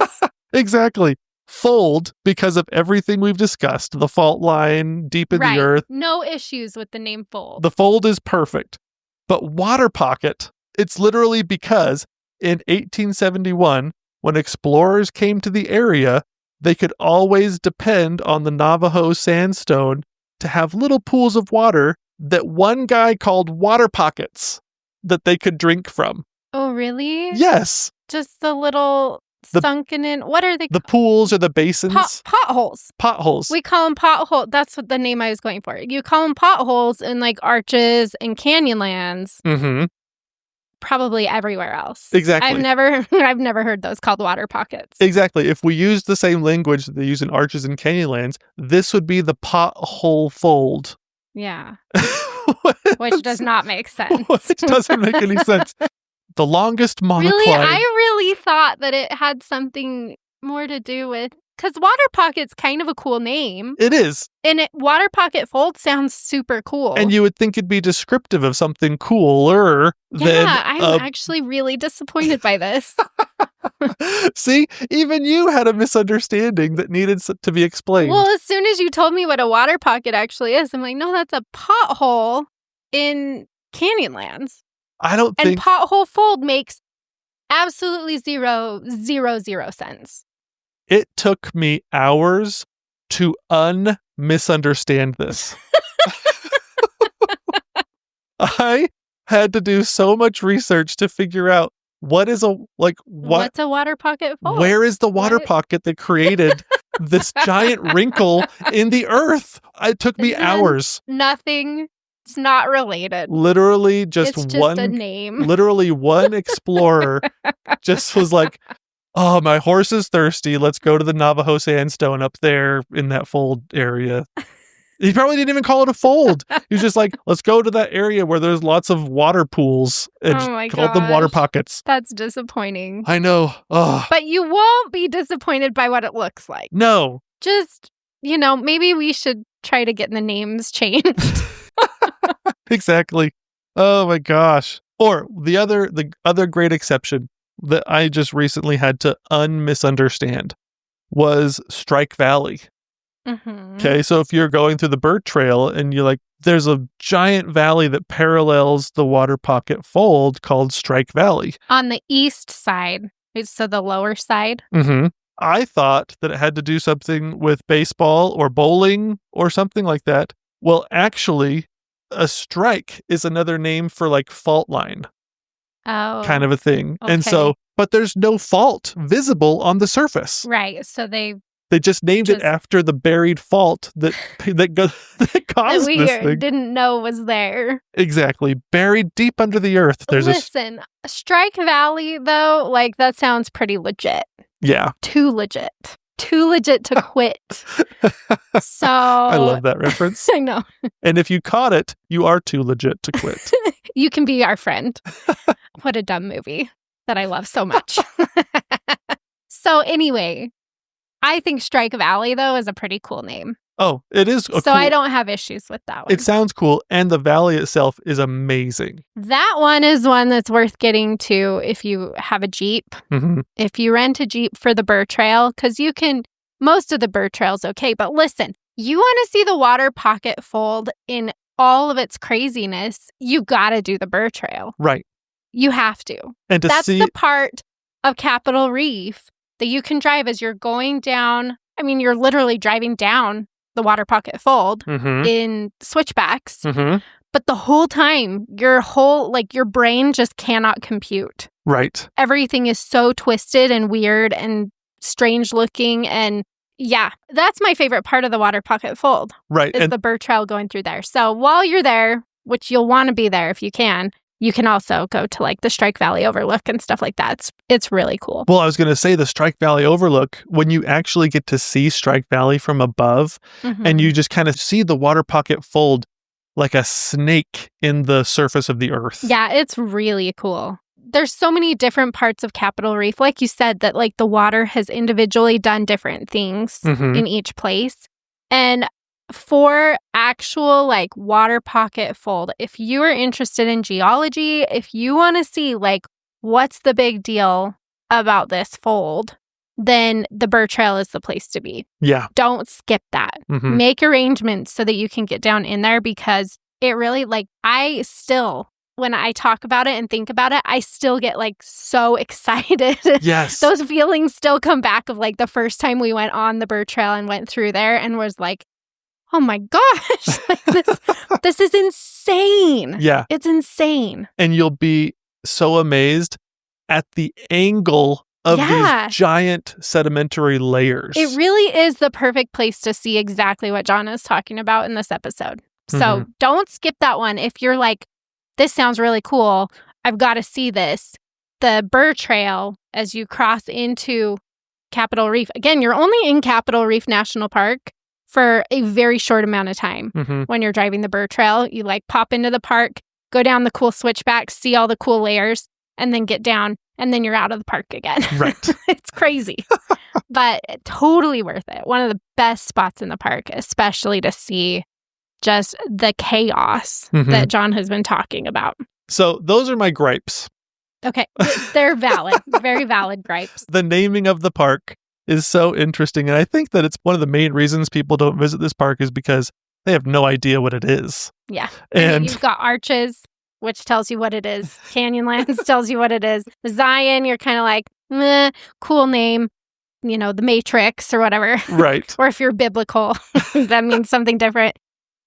Exactly. Fold, because of everything we've discussed, the fault line deep in the earth. No issues with the name Fold. The fold is perfect. But water pocket, it's literally because in 1871, when explorers came to the area, they could always depend on the Navajo sandstone to have little pools of water that one guy called water pockets that they could drink from. Oh, really? Yes. Just the little... sunken in, what are they? The pools or the basins? Potholes. Potholes. We call them potholes. That's what the name I was going for. You call them potholes in like arches and canyonlands. Mm-hmm. Probably everywhere else. Exactly. I've never heard those called water pockets. Exactly. If we use the same language that they use in arches and canyonlands, this would be the pothole fold. Yeah. Which does not make sense. Which doesn't make any sense. The longest monocline. Really? I really thought that it had something more to do with... Because Water Pocket's kind of a cool name. It is. And Water Pocket Fold sounds super cool. And you would think it'd be descriptive of something cooler than... Yeah, I'm actually really disappointed by this. See? Even you had a misunderstanding that needed to be explained. Well, as soon as you told me what a water pocket actually is, I'm like, no, that's a pothole in Canyonlands. I don't think... And pothole fold makes absolutely zero sense. It took me hours to misunderstand this. I had to do so much research to figure out what's a water pocket fold? Where is the water pocket that created this giant wrinkle in the earth? It took me hours. Nothing. It's not related. Literally it's just a name. Literally one explorer just was like, oh, my horse is thirsty. Let's go to the Navajo sandstone up there in that fold area. He probably didn't even call it a fold. He was just like, let's go to that area where there's lots of water pools and called them water pockets. That's disappointing. I know. Oh. But you won't be disappointed by what it looks like. No. Just, maybe we should try to get the names changed. Exactly. Oh my gosh. Or the other great exception that I just recently had to misunderstand was Strike Valley. Mm-hmm. Okay, so if you're going through the bird trail and you're like, there's a giant valley that parallels the water pocket fold called Strike Valley. On the east side, so the lower side. Mm-hmm. I thought that it had to do something with baseball or bowling or something like that. Well, actually, a strike is another name for like fault line. Oh. Kind of a thing. Okay. And so, but there's no fault visible on the surface. Right. So they just named it after the buried fault that caused this thing. We didn't know was there. Exactly. Buried deep under the earth. Listen, Strike Valley, though, like that sounds pretty legit. Yeah. Too legit. Too legit to quit. So I love that reference. I know. And if you caught it, you are too legit to quit. You can be our friend. What a dumb movie that I love so much. So anyway, I think Strike Valley, though, is a pretty cool name. Oh, it is so cool. I don't have issues with that one. It sounds cool, and the valley itself is amazing. That one is one that's worth getting to if you have a Jeep. Mm-hmm. If you rent a Jeep for the Burr Trail, because you can, most of the Burr Trail's okay, but listen, you want to see the Waterpocket Fold in all of its craziness, you got to do the Burr Trail. Right. You have to. And that's the part of Capitol Reef that you can drive as you're going down. I mean, you're literally driving down the Waterpocket Fold in switchbacks. But the whole time, your brain just cannot compute. Right. Everything is so twisted and weird and strange looking. And yeah, that's my favorite part of the Waterpocket Fold. Right. Is the Burr Trail going through there. So while you're there, which you'll want to be there if you can also go to like the Strike Valley Overlook and stuff like that. It's really cool. Well, I was going to say the Strike Valley Overlook, when you actually get to see Strike Valley from above and you just kind of see the Waterpocket Fold like a snake in the surface of the earth. Yeah, it's really cool. There's so many different parts of Capitol Reef. Like you said, that like the water has individually done different things in each place. And for actual like Waterpocket Fold, if you are interested in geology, if you want to see like what's the big deal about this fold, then the Burr Trail is the place to be. Yeah. Don't skip that. Make arrangements so that you can get down in there, because it really, like, I still, when I talk about it and think about it, I still get like so excited. Yes. Those feelings still come back of like the first time we went on the Burr Trail and went through there and was like, oh my gosh, like this is insane. Yeah. It's insane. And you'll be so amazed at the angle of these giant sedimentary layers. It really is the perfect place to see exactly what John is talking about in this episode. So don't skip that one. If you're like, this sounds really cool, I've got to see this. The Burr Trail, as you cross into Capitol Reef, again, you're only in Capitol Reef National Park for a very short amount of time. When you're driving the Burr Trail, you like pop into the park, go down the cool switchbacks, see all the cool layers, and then get down, and then you're out of the park again. Right. It's crazy, but totally worth it. One of the best spots in the park, especially to see just the chaos that John has been talking about. So those are my gripes. Okay. They're valid. Very valid gripes. The naming of the park is so interesting. And I think that it's one of the main reasons people don't visit this park is because they have no idea what it is. Yeah. And you've got Arches, which tells you what it is. Canyonlands tells you what it is. Zion, you're kind of like, meh, cool name. You know, the Matrix or whatever. Right. Or if you're biblical, that means something different.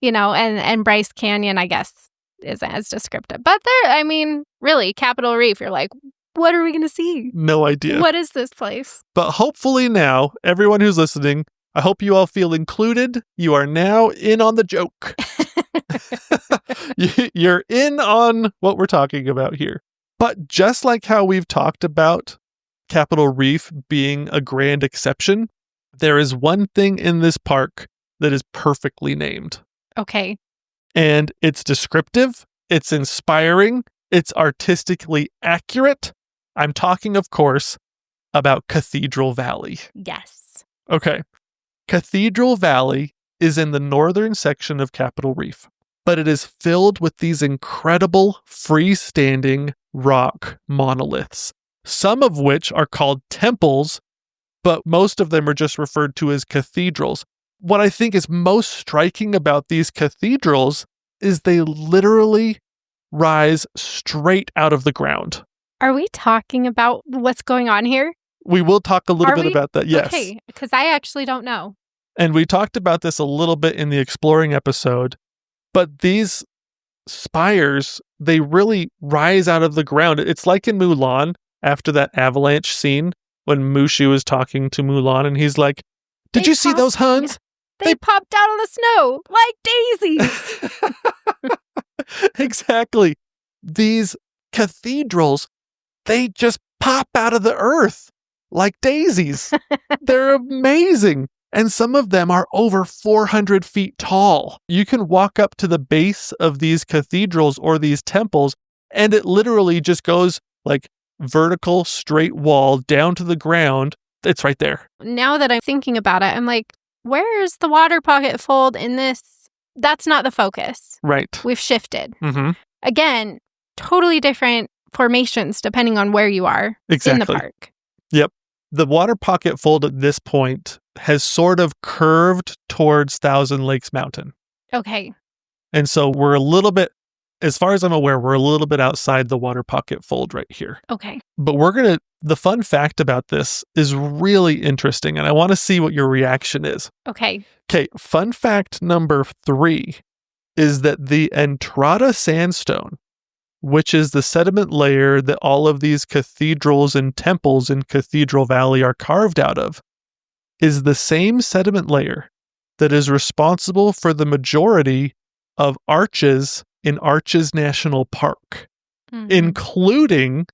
You know, and Bryce Canyon, I guess, isn't as descriptive. But there, I mean, really, Capitol Reef, you're like, what are we going to see? No idea. What is this place? But hopefully now, everyone who's listening, I hope you all feel included. You are now in on the joke. You're in on what we're talking about here. But just like how we've talked about Capitol Reef being a grand exception, there is one thing in this park that is perfectly named. Okay. And it's descriptive, it's inspiring, it's artistically accurate. I'm talking, of course, about Cathedral Valley. Yes. Okay. Cathedral Valley is in the northern section of Capitol Reef, but it is filled with these incredible freestanding rock monoliths, some of which are called temples, but most of them are just referred to as cathedrals. What I think is most striking about these cathedrals is they literally rise straight out of the ground. Are we talking about what's going on here? We will talk a little bit about that, yes. Okay, because I actually don't know. And we talked about this a little bit in the exploring episode, but these spires, they really rise out of the ground. It's like in Mulan, after that avalanche scene, when Mushu is talking to Mulan, and he's like, did you see those Huns? They popped out of the snow like daisies. Exactly. These cathedrals, they just pop out of the earth like daisies. They're amazing. And some of them are over 400 feet tall. You can walk up to the base of these cathedrals or these temples, and it literally just goes like vertical, straight wall down to the ground. It's right there. Now that I'm thinking about it, I'm like, where's the Waterpocket Fold in this? That's not the focus. Right. We've shifted. Again, totally different formations depending on where you are in the park. Yep. The Waterpocket Fold at this point has sort of curved towards Thousand Lakes Mountain. Okay. And so we're a little bit, as far as I'm aware, we're a little bit outside the Waterpocket Fold right here. Okay. But the fun fact about this is really interesting, and I want to see what your reaction is. Okay. Okay, fun fact number 3 is that the Entrada Sandstone, which is the sediment layer that all of these cathedrals and temples in Cathedral Valley are carved out of, is the same sediment layer that is responsible for the majority of arches in Arches National Park, including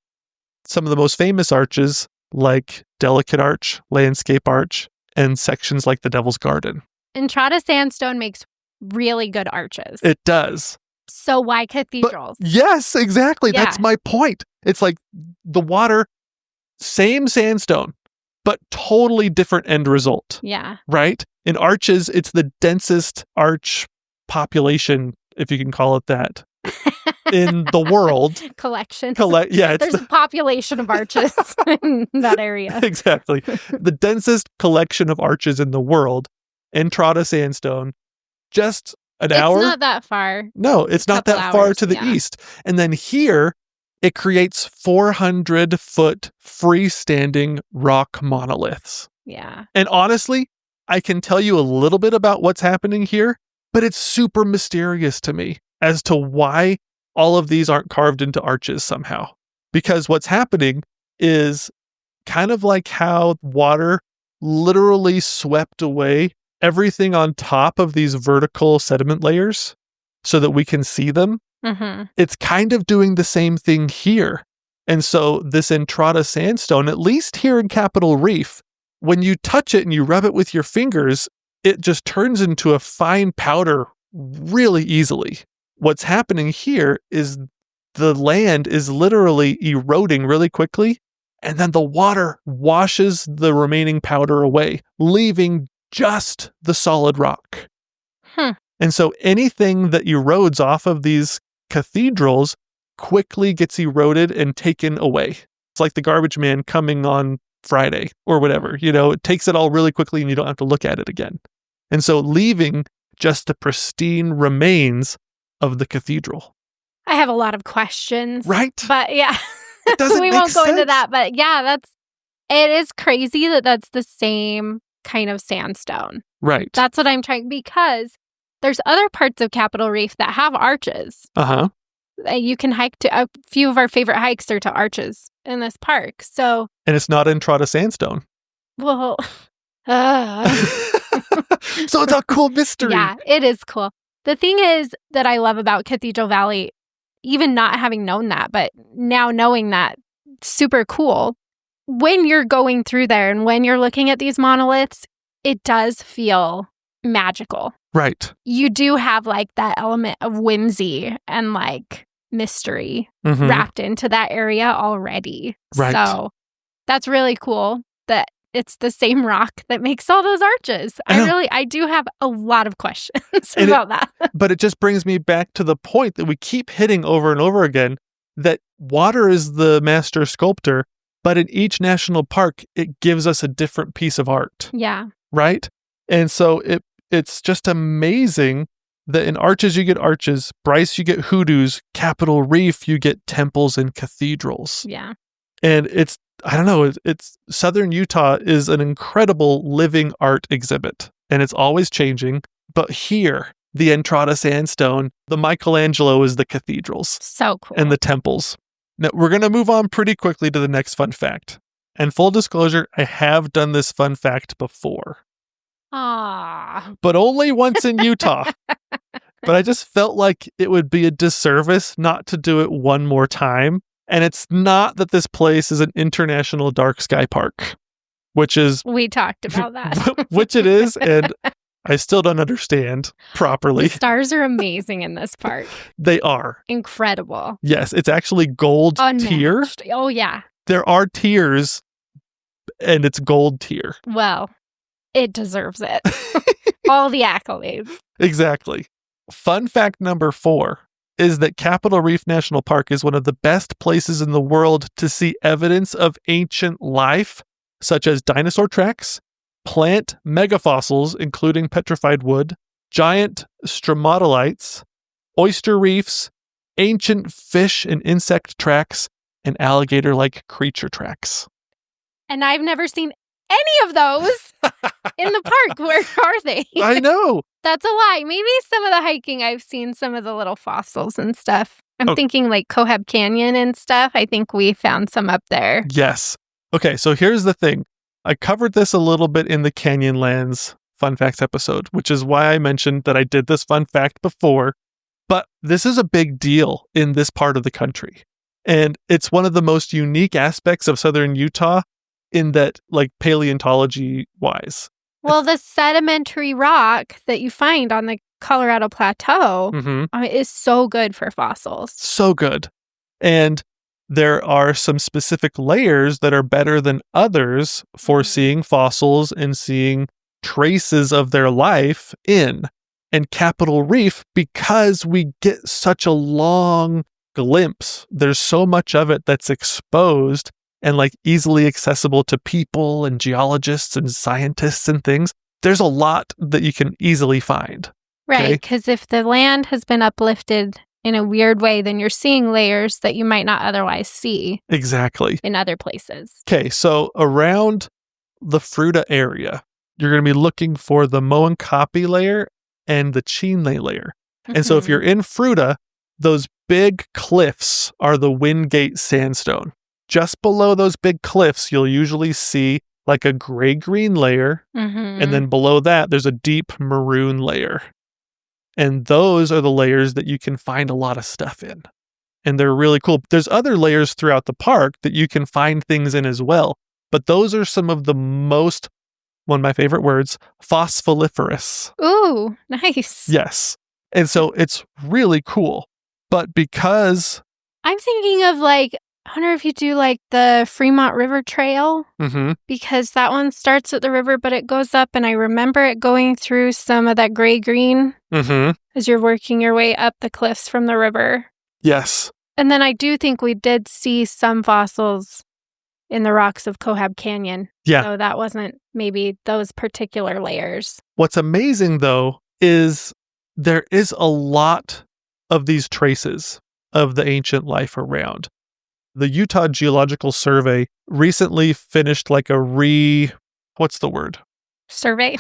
some of the most famous arches like Delicate Arch, Landscape Arch, and sections like the Devil's Garden. Entrada Sandstone makes really good arches. It does. So why cathedrals? Yes, exactly. Yeah. That's my point. It's like the water, same sandstone, but totally different end result. Yeah. Right? In arches, it's the densest arch population, if you can call it that, in the world. Collection. Yeah, there's a population of arches in that area. Exactly. The densest collection of arches in the world, Entrada Sandstone, just an hour. It's not that far. No, it's not that far to the east. And then here, it creates 400-foot freestanding rock monoliths. Yeah. And honestly, I can tell you a little bit about what's happening here, but it's super mysterious to me as to why all of these aren't carved into arches somehow. Because what's happening is kind of like how water literally swept away everything on top of these vertical sediment layers so that we can see them. It's kind of doing the same thing here. And so this Entrada Sandstone, at least here in Capitol Reef, when you touch it and you rub it with your fingers, it just turns into a fine powder really easily. What's happening here is the land is literally eroding really quickly, and then the water washes the remaining powder away, leaving just the solid rock. And so anything that erodes off of these cathedrals quickly gets eroded and taken away. It's like the garbage man coming on Friday or whatever, it takes it all really quickly and you don't have to look at it again. And so leaving just the pristine remains of the cathedral. I have a lot of questions. Right? But yeah, it doesn't we won't go into that. But yeah, it is crazy that that's the same kind of sandstone. Right. That's what I'm trying, because there's other parts of Capitol Reef that have arches. You can hike to a few of our favorite hikes are to arches in this park. So, and it's not Entrada Sandstone. Well, so it's a cool mystery. Yeah, it is cool. The thing is that I love about Cathedral Valley, even not having known that, but now knowing that, super cool. When you're going through there and when you're looking at these monoliths, it does feel magical. Right. You do have like that element of whimsy and like mystery wrapped into that area already. Right. So that's really cool that it's the same rock that makes all those arches. I do have a lot of questions about that. But it just brings me back to the point that we keep hitting over and over again, that water is the master sculptor, but in each national park, it gives us a different piece of art. Yeah. Right? And so it's just amazing that in arches, you get arches, Bryce, you get hoodoos, Capitol Reef, you get temples and cathedrals. Yeah. And it's Southern Utah is an incredible living art exhibit, and it's always changing. But here, the Entrada Sandstone, the Michelangelo is the cathedrals. So cool. And the temples. Now, we're going to move on pretty quickly to the next fun fact. And full disclosure, I have done this fun fact before. But only once in Utah. But I just felt like it would be a disservice not to do it one more time. And it's not that this place is an international dark sky park, which is... We talked about that. Which it is, and I still don't understand properly. The stars are amazing in this park. They are. Incredible. Yes, it's actually gold tier. Oh, yeah. There are tiers, and it's gold tier. Well, it deserves it. All the accolades. Exactly. Fun fact number 4 is that Capitol Reef National Park is one of the best places in the world to see evidence of ancient life, such as dinosaur tracks, plant megafossils, including petrified wood, giant stromatolites, oyster reefs, ancient fish and insect tracks, and alligator-like creature tracks. And I've never seen any of those in the park. Where are they? I know. That's a lie. Maybe some of the hiking, I've seen some of the little fossils and stuff. I'm thinking like Cohab Canyon and stuff. I think we found some up there. Yes. Okay, so here's the thing. I covered this a little bit in the Canyonlands Fun Facts episode, which is why I mentioned that I did this fun fact before. But this is a big deal in this part of the country. And it's one of the most unique aspects of southern Utah in that, like, paleontology-wise. Well, the sedimentary rock that you find on the Colorado Plateau is so good for fossils. So good. And there are some specific layers that are better than others for seeing fossils and seeing traces of their life in. And Capitol Reef, because we get such a long glimpse, there's so much of it that's exposed and like easily accessible to people and geologists and scientists and things. There's a lot that you can easily find. Right, because if the land has been uplifted in a weird way, then you're seeing layers that you might not otherwise see. Exactly. In other places. Okay, so around the Fruta area, you're going to be looking for the Moenkopi layer and the Chinle layer. And so if you're in Fruta, those big cliffs are the Wingate Sandstone. Just below those big cliffs, you'll usually see like a gray-green layer. And then below that, there's a deep maroon layer. And those are the layers that you can find a lot of stuff in. And they're really cool. There's other layers throughout the park that you can find things in as well. But those are some of the most, one of my favorite words, phospholiferous. Ooh, nice. Yes. And so it's really cool. But because... I'm thinking of like, I wonder if you do like the Fremont River Trail, because that one starts at the river, but it goes up, and I remember it going through some of that gray-green as you're working your way up the cliffs from the river. Yes. And then I do think we did see some fossils in the rocks of Cohab Canyon. Yeah. So that wasn't maybe those particular layers. What's amazing, though, is there is a lot of these traces of the ancient life around. The Utah Geological Survey recently finished like what's the word? Survey?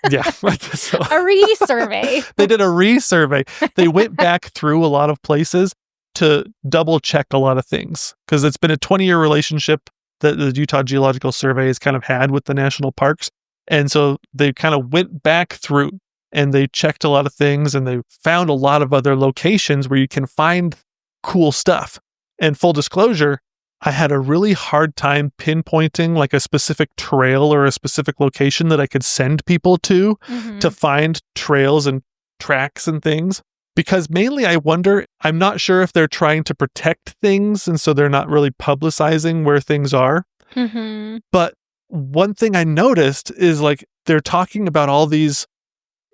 Yeah, I guess so. A re-survey. They did a re-survey. They went back through a lot of places to double check a lot of things, because it's been a 20-year relationship that the Utah Geological Survey has kind of had with the national parks. And so they kind of went back through and they checked a lot of things, and they found a lot of other locations where you can find cool stuff. And full disclosure, I had a really hard time pinpointing like a specific trail or a specific location that I could send people to find trails and tracks and things. Because mainly I wonder, I'm not sure if they're trying to protect things, and so they're not really publicizing where things are. But one thing I noticed is like they're talking about all these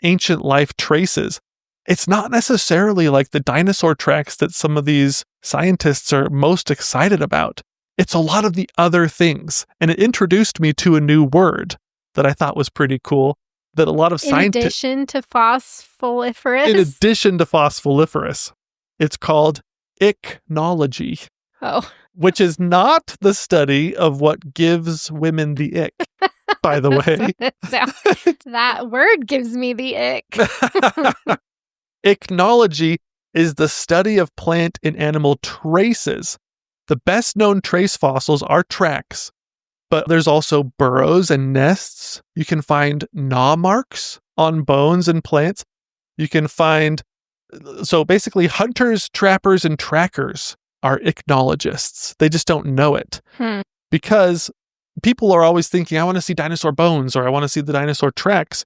ancient life traces. It's not necessarily like the dinosaur tracks that some of these scientists are most excited about. It's a lot of the other things. And it introduced me to a new word that I thought was pretty cool, that a lot of scientists... In addition to phospholiferous? In addition to phospholiferous. It's called ichnology. Oh. Which is not the study of what gives women the ick, by the way. That word gives me the ick. Ichnology is the study of plant and animal traces. The best known trace fossils are tracks, but there's also burrows and nests. You can find gnaw marks on bones and plants. You can find, so basically hunters, trappers, and trackers are ichnologists. They just don't know it because people are always thinking, I want to see dinosaur bones or I want to see the dinosaur tracks.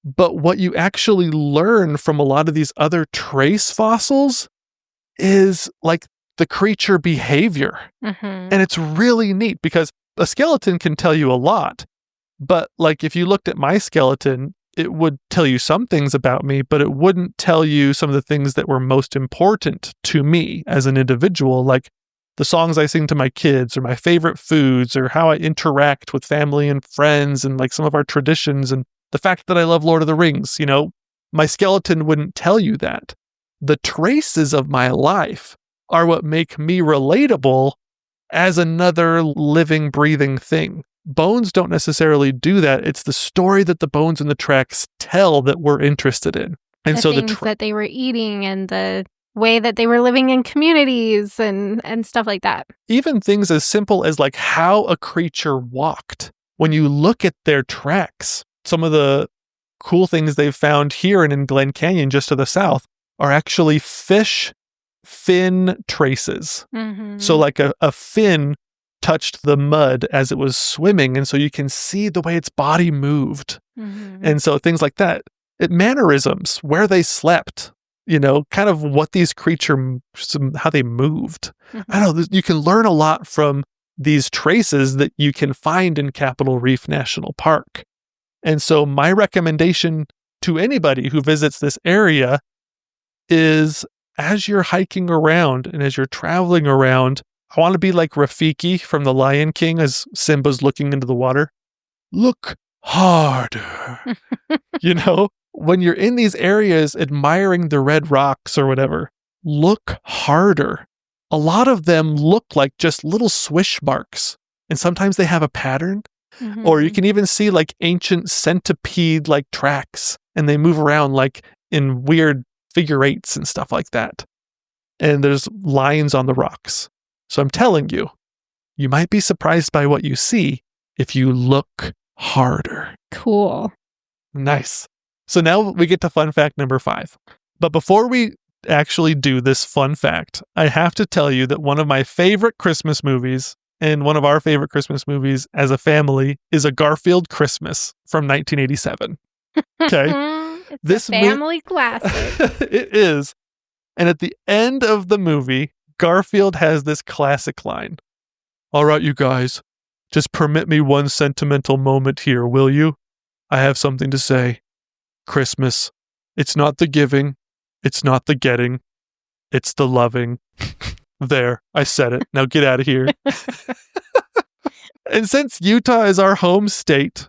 But what you actually learn from a lot of these other trace fossils is like the creature behavior. And it's really neat because a skeleton can tell you a lot, But like if you looked at my skeleton, it would tell you some things about me, but it wouldn't tell you some of the things that were most important to me as an individual, like the songs I sing to my kids, or my favorite foods, or how I interact with family and friends, and like some of our traditions, and the fact that I love Lord of the Rings. My skeleton wouldn't tell you that. The traces of my life are what make me relatable as another living, breathing thing. Bones don't necessarily do that. It's the story that the bones and the tracks tell that we're interested in. And the so things that they were eating and the way that they were living in communities and stuff like that. Even things as simple as like how a creature walked. When you look at their tracks, some of the cool things they've found here and in Glen Canyon just to the south are actually fish fin traces. Mm-hmm. So like a fin touched the mud as it was swimming, and so you can see the way its body moved. Mm-hmm. And so things like that. Mannerisms, where they slept, kind of what these creatures, how they moved. Mm-hmm. I don't know, you can learn a lot from these traces that you can find in Capitol Reef National Park. And so my recommendation to anybody who visits this area is, as you're hiking around and as you're traveling around, I want to be like Rafiki from The Lion King as Simba's looking into the water. Look harder. When you're in these areas admiring the red rocks or whatever, look harder. A lot of them look like just little swish marks, and sometimes they have a pattern. Mm-hmm. Or you can even see like ancient centipede-like tracks, and they move around like in weird figure eights and stuff like that. And there's lines on the rocks. So I'm telling you, you might be surprised by what you see if you look harder. Cool. Nice. So now we get to fun fact number 5. But before we actually do this fun fact, I have to tell you that one of my favorite Christmas movies and one of our favorite Christmas movies as a family is A Garfield Christmas from 1987. Okay? It's a family classic. It is. And at the end of the movie, Garfield has this classic line. All right, you guys, just permit me one sentimental moment here, will you? I have something to say. Christmas, it's not the giving, it's not the getting, it's the loving. There, I said it. Now get out of here. And since Utah is our home state,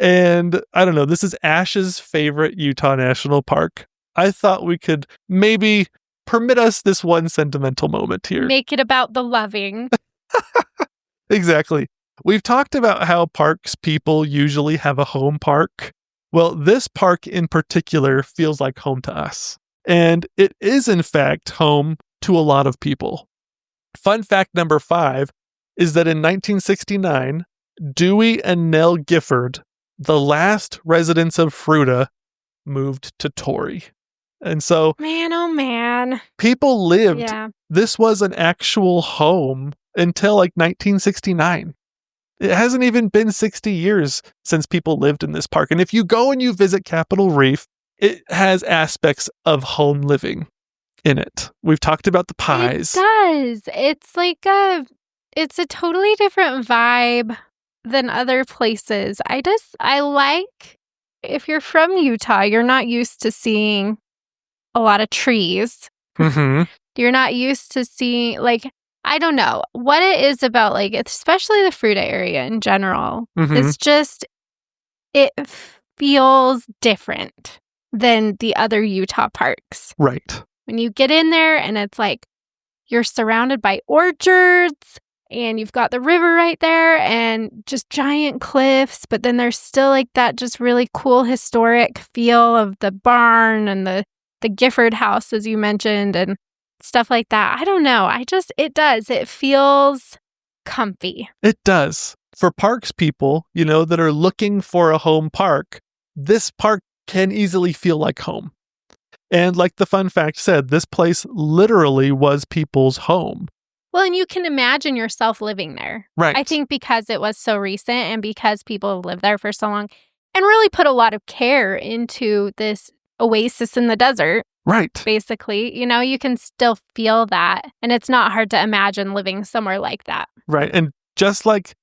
and I don't know, this is Ash's favorite Utah National Park, I thought we could maybe permit us this one sentimental moment here. Make it about the loving. Exactly. We've talked about how parks people usually have a home park. Well, this park in particular feels like home to us. And it is, in fact, home to a lot of people. Fun fact number 5 is that in 1969, Dewey and Nell Gifford, the last residents of Fruita, moved to Torrey. And so, man, oh man, people lived. Yeah. This was an actual home until like 1969. It hasn't even been 60 years since people lived in this park. And if you go and you visit Capitol Reef, it has aspects of home living in it. We've talked about the pies. It does. It's like it's a totally different vibe than other places. I like, if you're from Utah, you're not used to seeing a lot of trees. Mm-hmm. You're not used to seeing, like, I don't know what it is about, like, especially the Fruita area in general. Mm-hmm. It's just, it feels different than the other Utah parks. Right. When you get in there and it's like you're surrounded by orchards and you've got the river right there and just giant cliffs, but then there's still like that just really cool historic feel of the barn and the Gifford house, as you mentioned, and stuff like that. I don't know. It feels comfy. It does. For parks people, that are looking for a home park, this park can easily feel like home. And like the fun fact said, this place literally was people's home. Well, and you can imagine yourself living there. Right. I think because it was so recent and because people have lived there for so long and really put a lot of care into this oasis in the desert. Right. Basically, you can still feel that. And it's not hard to imagine living somewhere like that. Right. And just like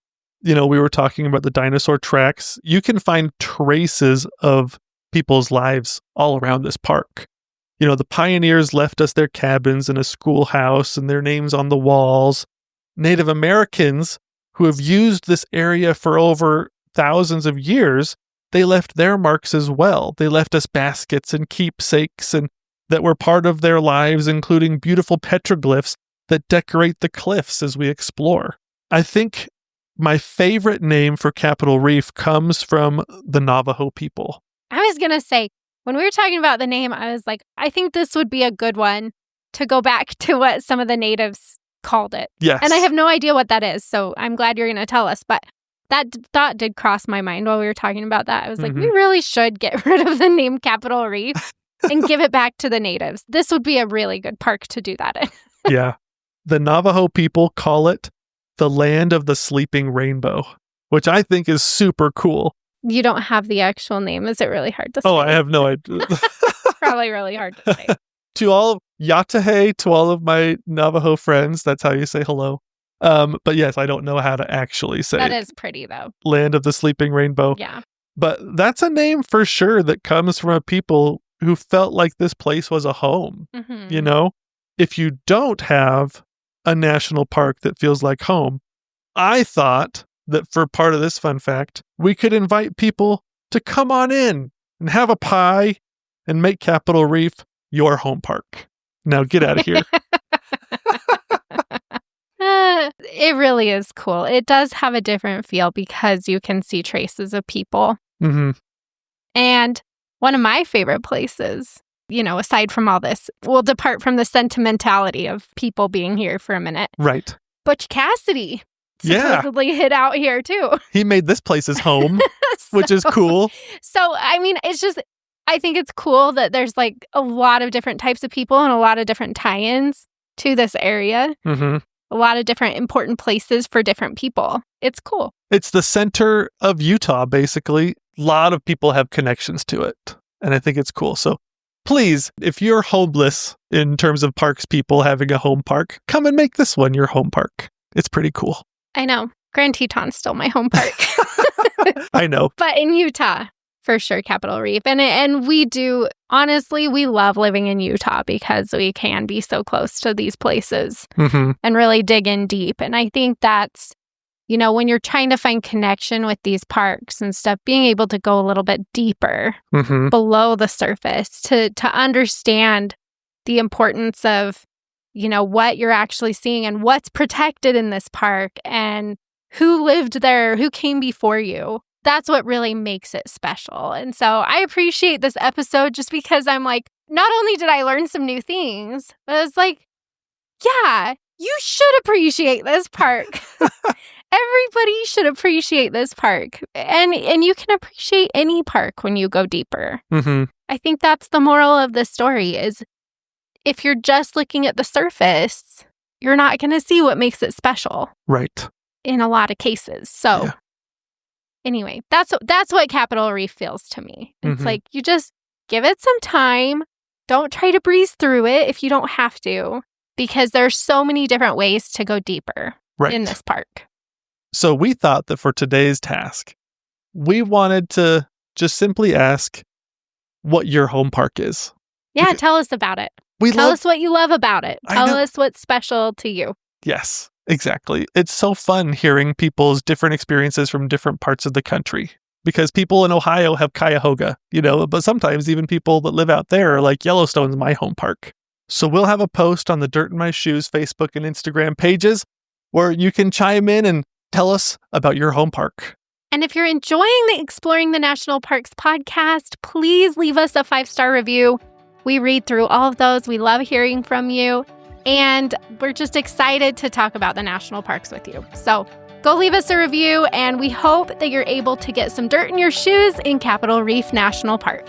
we were talking about the dinosaur tracks. You can find traces of people's lives all around this park. The pioneers left us their cabins and a schoolhouse and their names on the walls. Native Americans who have used this area for over thousands of years, they left their marks as well. They left us baskets and keepsakes and that were part of their lives, including beautiful petroglyphs that decorate the cliffs as we explore. I think my favorite name for Capitol Reef comes from the Navajo people. I was going to say, when we were talking about the name, I was like, I think this would be a good one to go back to what some of the natives called it. Yes. And I have no idea what that is, so I'm glad you're going to tell us. But that thought did cross my mind while we were talking about that. I was like, we really should get rid of the name Capitol Reef and give it back to the natives. This would be a really good park to do that in. Yeah. The Navajo people call it the land of the sleeping rainbow, which I think is super cool. You don't have the actual name. Is it really hard to say? Oh, I have no idea. Probably really hard to say. To all Yatahe, to all of my Navajo friends, that's how you say hello. But yes, I don't know how to actually say that is pretty, though. Land of the Sleeping Rainbow. Yeah. But that's a name for sure that comes from a people who felt like this place was a home. If you don't have a national park that feels like home, I thought that for part of this fun fact, we could invite people to come on in and have a pie and make Capitol Reef your home park. Now get out of here. It really is cool. It does have a different feel because you can see traces of people. Mm-hmm. And one of my favorite places, aside from all this, we'll depart from the sentimentality of people being here for a minute. Right. Butch Cassidy supposedly hid out here too. He made this place his home, which is cool. So, I mean, I think it's cool that there's like a lot of different types of people and a lot of different tie-ins to this area. Mm-hmm. A lot of different important places for different people. It's cool. It's the center of Utah, basically. A lot of people have connections to it, and I think it's cool. So please, if you're homeless in terms of parks people having a home park, come and make this one your home park. It's pretty cool. I know. Grand Teton's still my home park. I know. But in Utah, for sure, Capitol Reef. And we do, honestly, we love living in Utah because we can be so close to these places and really dig in deep. And I think that's, when you're trying to find connection with these parks and stuff, being able to go a little bit deeper below the surface to understand the importance of, what you're actually seeing and what's protected in this park and who lived there, who came before you. That's what really makes it special. And so I appreciate this episode just because I'm like, not only did I learn some new things, but it's like, yeah, you should appreciate this park. Everybody should appreciate this park. And you can appreciate any park when you go deeper. I think that's the moral of the story is if you're just looking at the surface, you're not going to see what makes it special. Right. In a lot of cases. So anyway, that's what Capitol Reef feels to me. It's like you just give it some time. Don't try to breeze through it if you don't have to, because there's so many different ways to go deeper in this park. So we thought that for today's task, we wanted to just simply ask what your home park is. Yeah, tell us about it. Tell us what you love about it. Tell us what's special to you. Yes, exactly. It's so fun hearing people's different experiences from different parts of the country. Because people in Ohio have Cuyahoga, but sometimes even people that live out there are like, Yellowstone's my home park. So we'll have a post on the Dirt in My Shoes Facebook and Instagram pages where you can chime in and tell us about your home park. And if you're enjoying the Exploring the National Parks podcast, please leave us a 5-star review. We read through all of those. We love hearing from you. And we're just excited to talk about the national parks with you. So go leave us a review, and we hope that you're able to get some dirt in your shoes in Capitol Reef National Park.